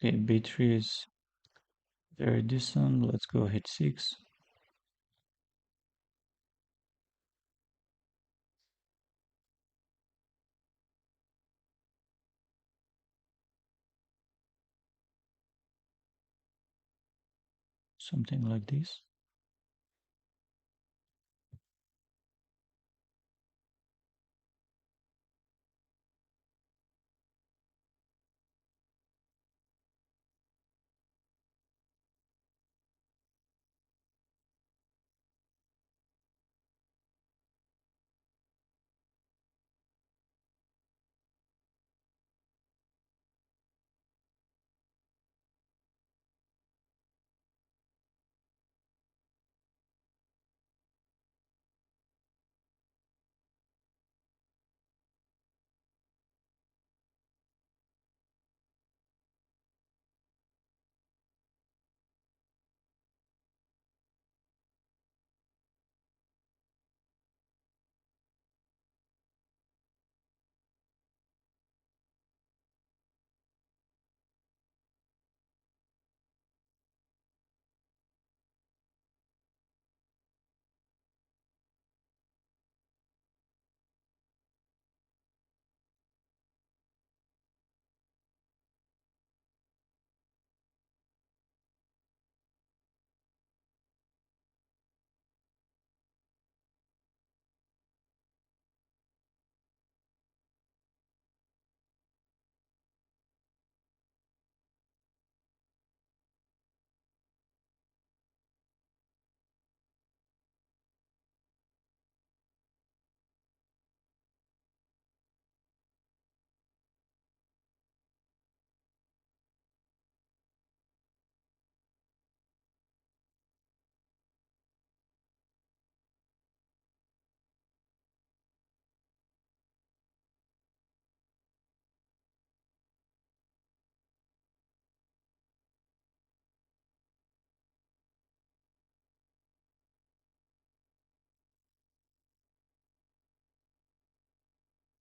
Okay, b3 is very decent. Let's go h6. Something like this.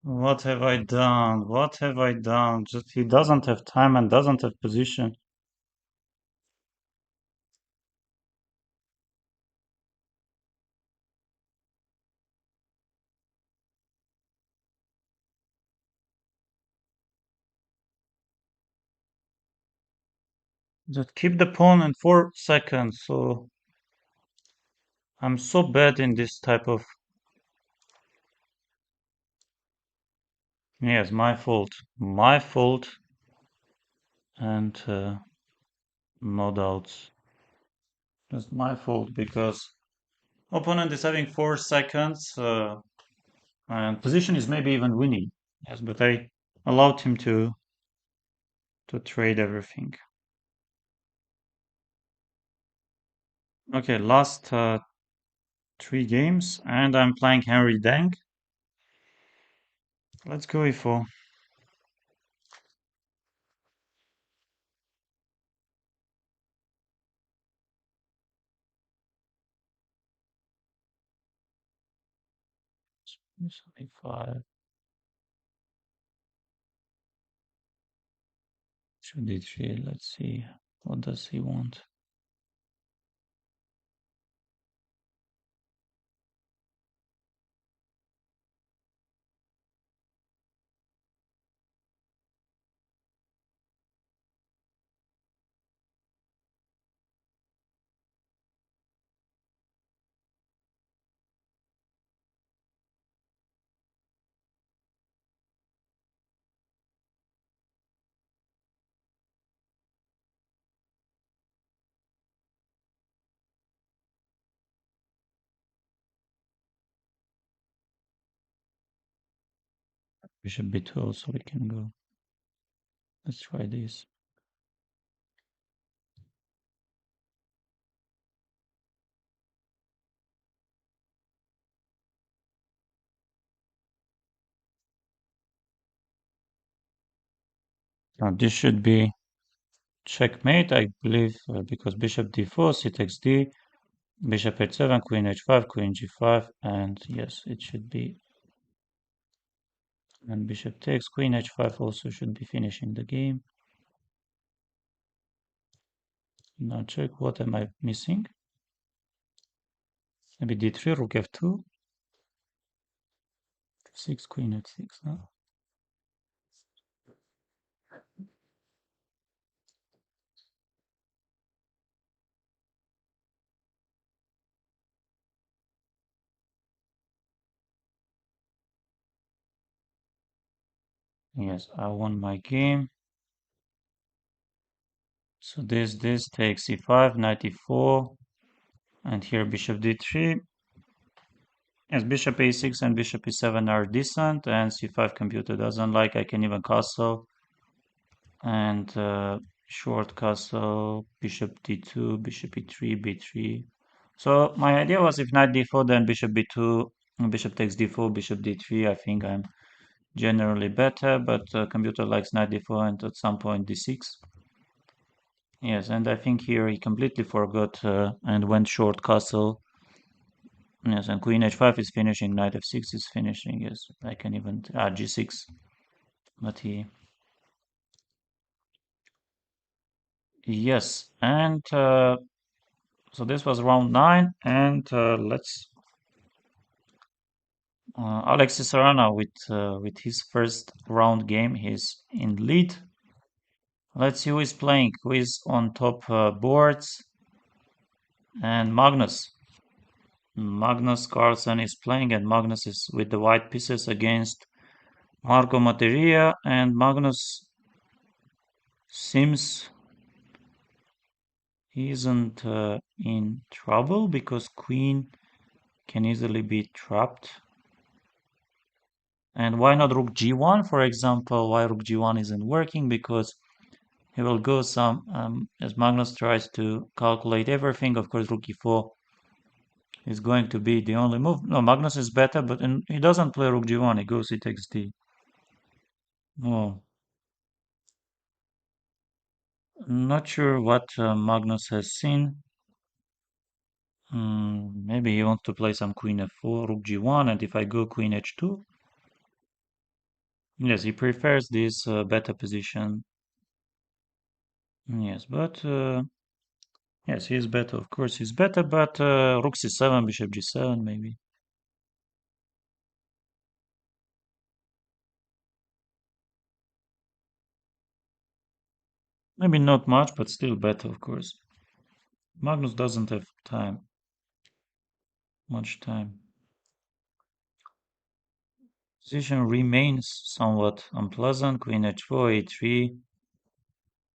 What have I done? What have I done? Just he doesn't have time and doesn't have position. Just keep the pawn in 4 seconds. So I'm so bad in this type of. Yes, my fault. My fault. And no doubts. Just my fault because opponent is having 4 seconds and position is maybe even winning. Yes, but I allowed him to trade everything. Okay, last 3 games, and I'm playing Henry Deng. Let's go E4. E5. Should D3. Let's see. What does he want? Bishop B2, so we can go. Let's try this. Now this should be checkmate, I believe, because bishop d4, c takes d, bishop h7, queen h5, queen g5, and yes, it should be. And bishop takes, queen h5 also should be finishing the game. Now check, what am I missing? Maybe d3, rook f2, 6, queen h6, no? Yes, I won my game. So this takes c5, knight e4, and here bishop d3. Yes, bishop a6 and bishop e7 are decent, and c5 computer doesn't like. I can even castle, and short castle, bishop d2, bishop e3, b3. So my idea was if knight d4, then bishop b2, bishop takes d4, bishop d3. I think I'm generally better, but computer likes knight d4 and at some point d6. Yes, and I think here he completely forgot and went short castle. Yes, and queen h5 is finishing, knight f6 is finishing. Yes, I can even g6, but he. Yes, and so this was round 9, and let's Alexis Arana with his first round game. He's in lead. Let's see who is playing, who is on top boards, and Magnus Carlsen is playing, and Magnus is with the white pieces against Marco Materia, and Magnus seems he isn't in trouble because queen can easily be trapped. And why not rook g1, for example? Why rook g1 isn't working? Because he will go as Magnus tries to calculate everything. Of course, rook e4 is going to be the only move. No, Magnus is better, but he doesn't play rook g1. He goes, he takes d. Oh, not sure what Magnus has seen. Maybe he wants to play some queen f4, rook g1, and if I go queen h2, Yes, he prefers this beta position. Yes, but yes, he's better. Of course, he's better. But rook c7, bishop g7, maybe. Maybe not much, but still better, of course. Magnus doesn't have time, much time. Position remains somewhat unpleasant. Queen h4, a3,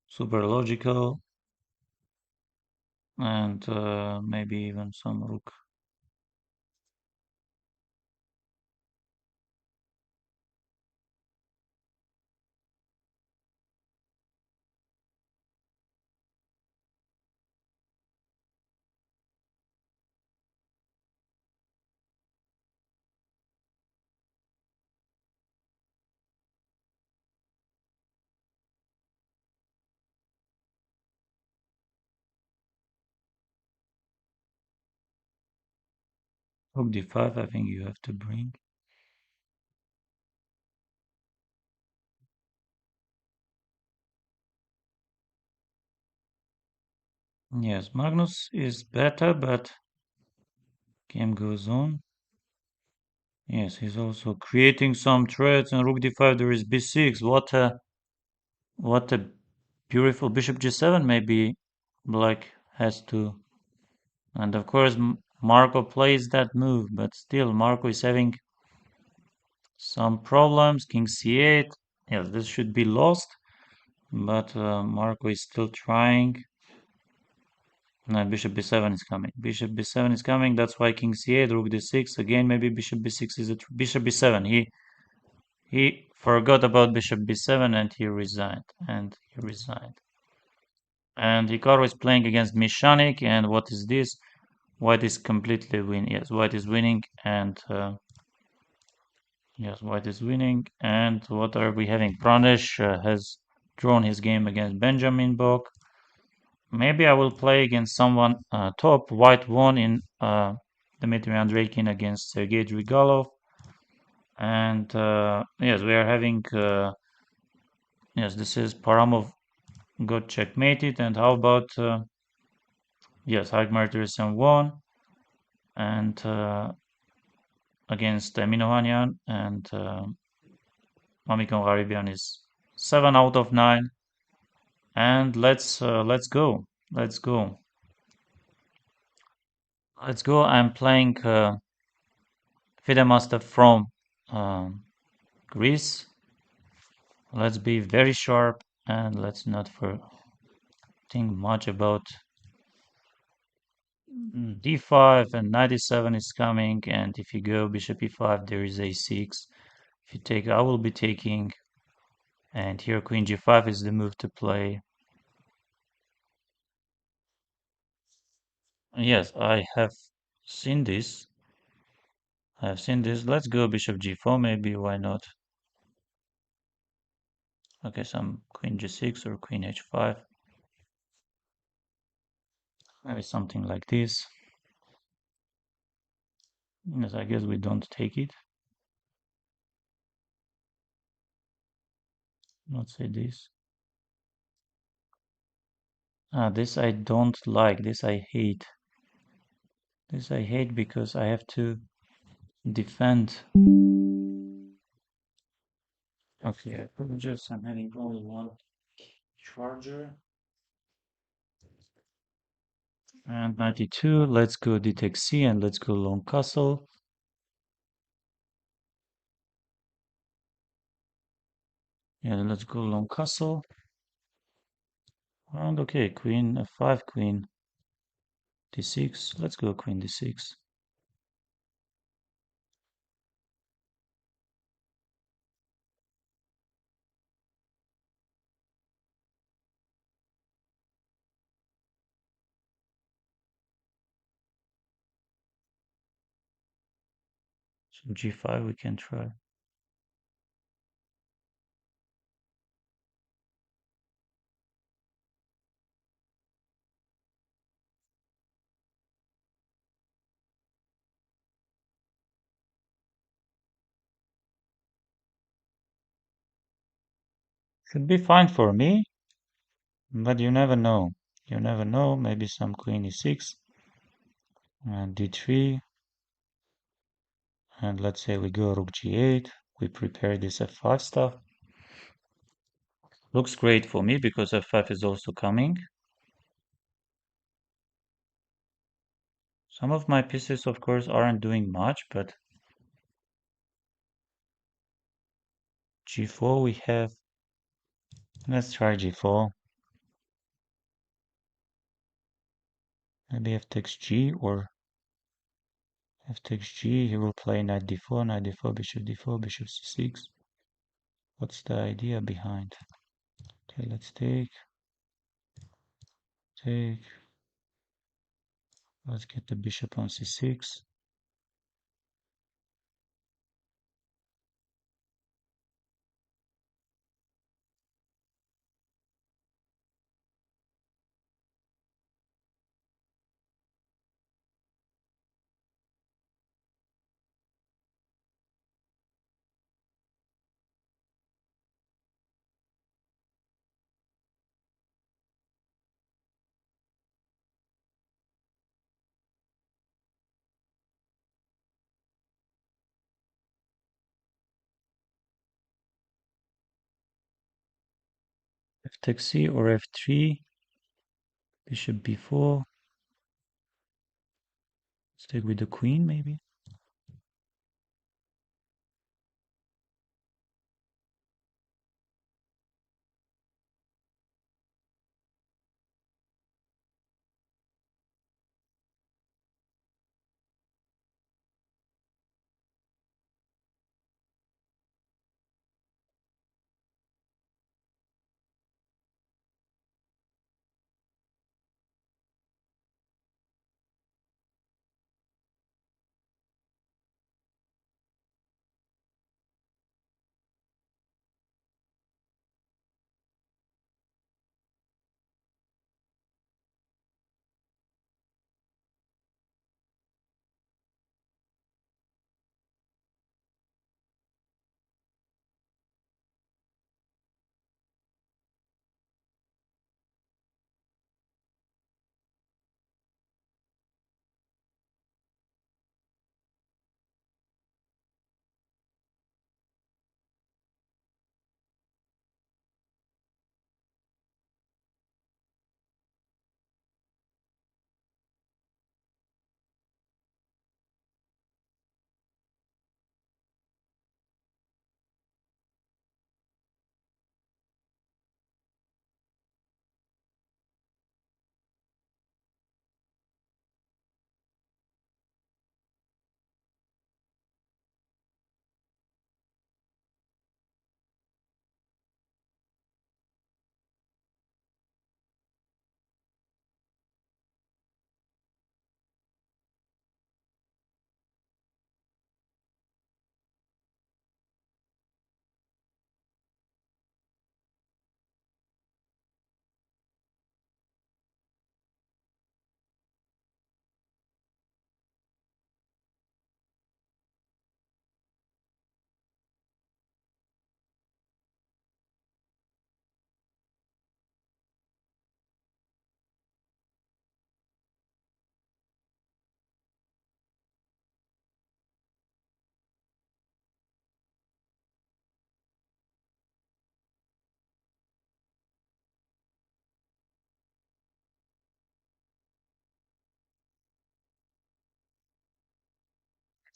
super logical, and maybe even some rook. Rook d5, I think you have to bring. Yes, Magnus is better, but game goes on. Yes, he's also creating some threats, and rook d5, there is b6. What a beautiful bishop g7. Maybe black has to, and of course Marco plays that move, but still Marco is having some problems. King c8. Yes, this should be lost, but Marco is still trying. No, bishop b7 is coming. Bishop b7 is coming. That's why king c8, rook d6. Again, maybe bishop b6 is a bishop b7. He forgot about bishop b7 and he resigned. And Hikaru is playing against Mishanik. And what is this? White is completely winning. Yes, white is winning. And yes, white is winning. And what are we having? Pranesh has drawn his game against Benjamin Bok. Maybe I will play against someone top. White won in Dmitry Andreikin against Sergei Drigalov. And yes, we are having. Yes, this is Paramov got checkmated. And how about. Yes, Hagmar Teresian won. And against Minohanian. And Mamikon Garibian is 7 out of 9. And let's go. Let's go. Let's go. I'm playing FIDE Master from um, Greece. Let's be very sharp and let's not think much about d5 and 97 is coming, and if you go bishop e5 there is a6. If you take, I will be taking, and here queen g5 is the move to play. Yes, I have seen this. Let's go bishop g4 maybe, why not? Okay, some queen g6 or queen h5. Maybe something like this. Yes, I guess we don't take it. Not say this. This I don't like. This I hate. This I hate because I have to defend. Okay, I apologize. I'm having only one charger. And 92. Let's go d takes c and let's go long castle. Yeah, let's go long castle. And okay, queen f5, queen d6. Let's go queen d6. So g5 we can try. Should be fine for me, but you never know. You never know. Maybe some queen e6 and d3, and let's say we go rook g8. We prepare this f5 stuff. Looks great for me because f5 is also coming. Some of my pieces, of course, aren't doing much, but g4 we have. Let's try g4. Maybe f takes g or f takes g. He will play knight d4, knight d4, bishop d4, bishop c6. What's the idea behind? Okay, let's take. Let's get the bishop on c6. F takes c or f3. Bishop b4. Let's take with the queen, maybe.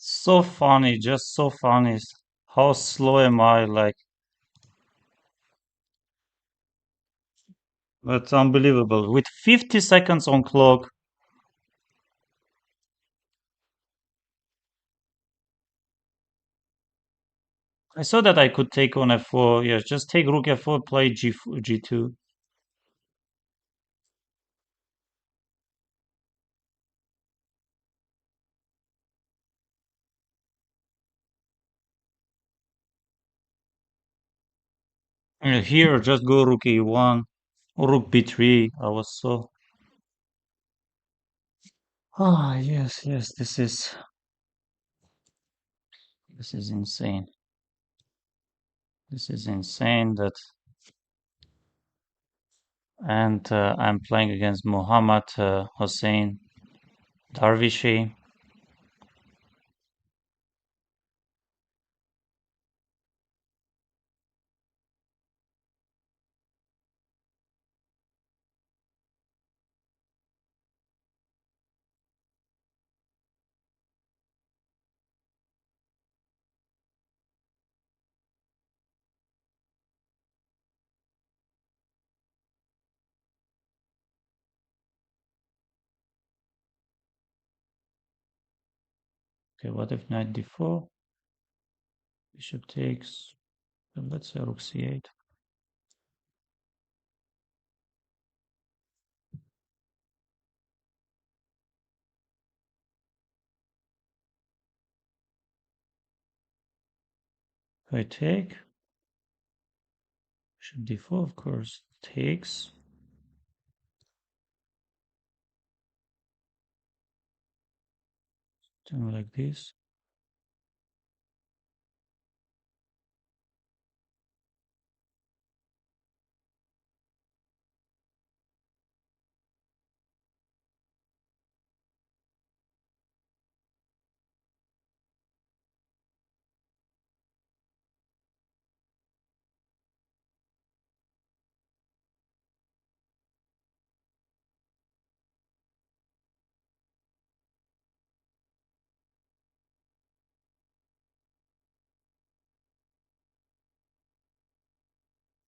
So funny, just so funny. How slow am I? Like, that's unbelievable. With 50 seconds on clock, I saw that I could take on f4. Yes, just take rook f4, play g2. And here, just go rook e1 or rook b3. I was so. Ah, yes, yes. This is insane. This is insane. That And I'm playing against Muhammad Hossein Darvishi. Okay, what if knight d4? Bishop takes, let's say rook c8. If I take, bishop d4, of course, takes. Something like this.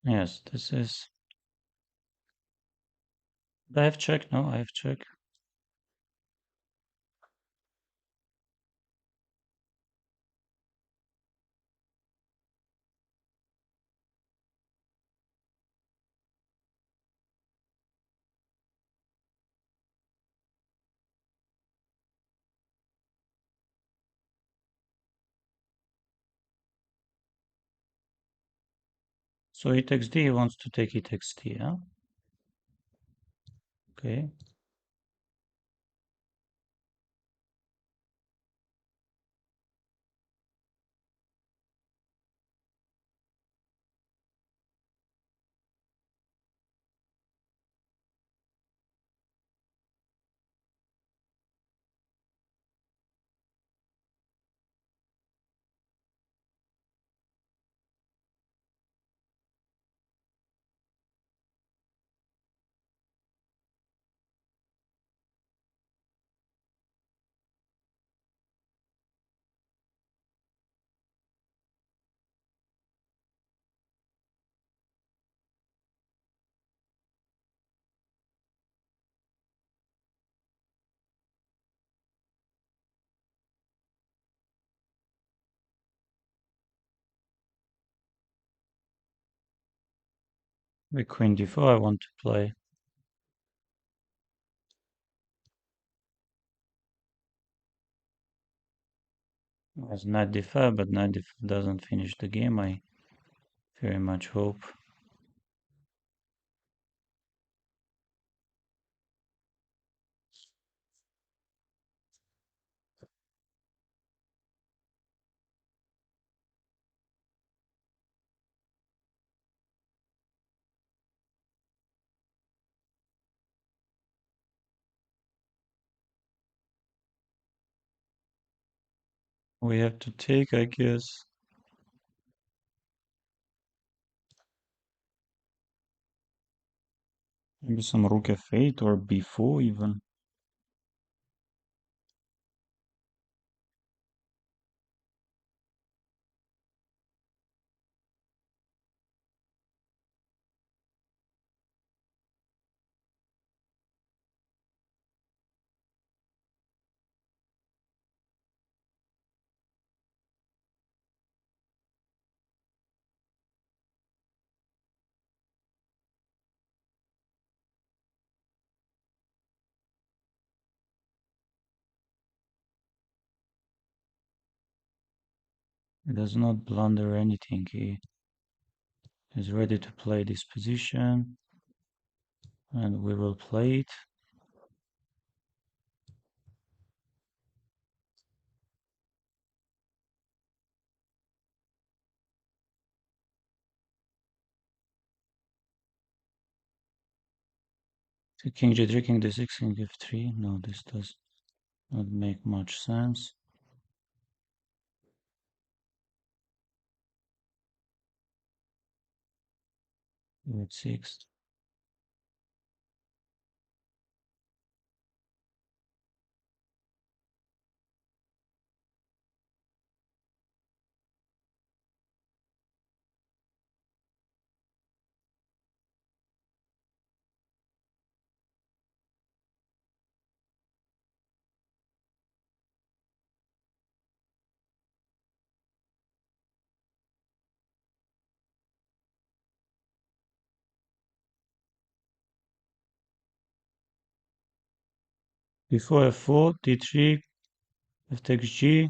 Yes, this is. I have check. No, I have check. So e takes d, he wants to take e takes t, huh? Okay. With queen d4, I want to play. As knight d5, but knight d5 doesn't finish the game, I very much hope. We have to take, I guess. Maybe some rook f8 or b4 even. He does not blunder anything. He is ready to play this position, and we will play it. King J3, King D6, King F3. No, this does not make much sense. H6. Before F4, D3, F takes G.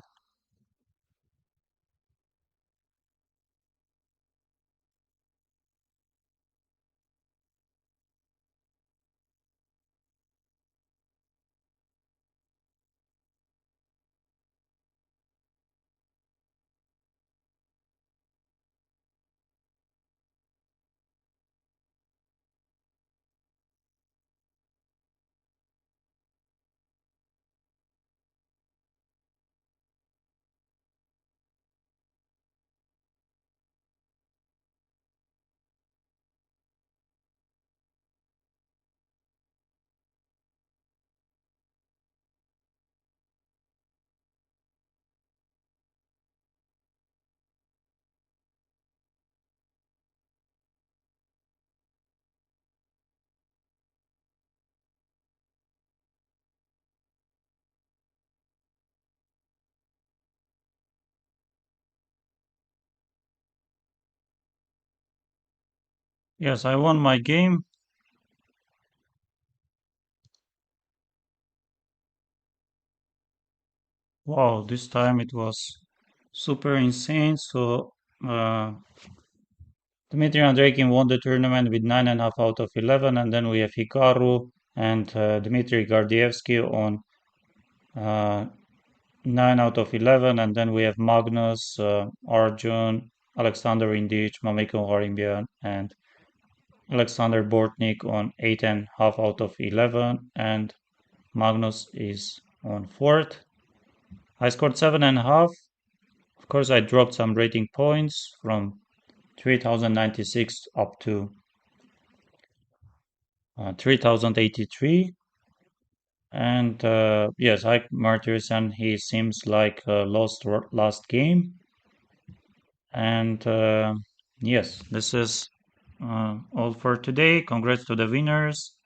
Yes, I won my game. Wow, this time it was super insane. So, Dmitry Andreikin won the tournament with 9.5 out of 11, and then we have Hikaru and Dmitry Gardievsky on 9 out of 11, and then we have Magnus, Arjun, Alexander Indich, Mamiko Harimbian, and Alexander Bortnik on 8.5 out of 11, and Magnus is on 4th. I scored 7.5. Of course, I dropped some rating points from 3096 up to 3083. And yes, Ike Martirson, he seems like lost last game. And yes, this is all for today. Congrats to the winners.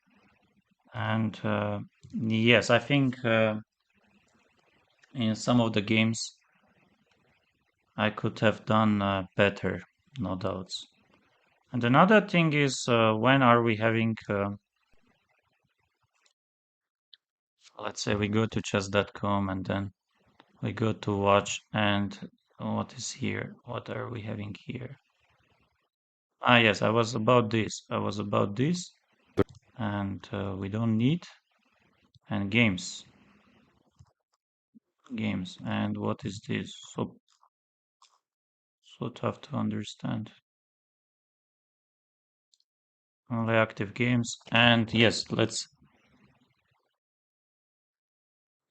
And yes, I think in some of the games I could have done better, no doubts. And another thing is, when are we having, let's say we go to chess.com and then we go to watch, and what is here? What are we having here? Ah, yes, I was about this. I was about this, and we don't need, and games. Games. And what is this? So tough to understand. Only active games. And yes, let's.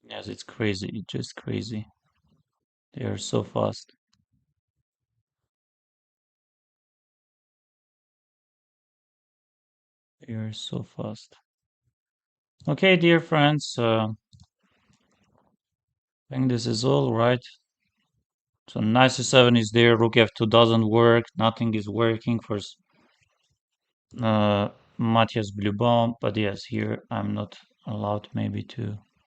Yes, it's crazy. It's just crazy. They are so fast. They are so fast. Okay, dear friends. I think this is all right. So knight c7 is there. Rook f2 doesn't work. Nothing is working for Matthias Blubom. But yes, here I'm not allowed maybe to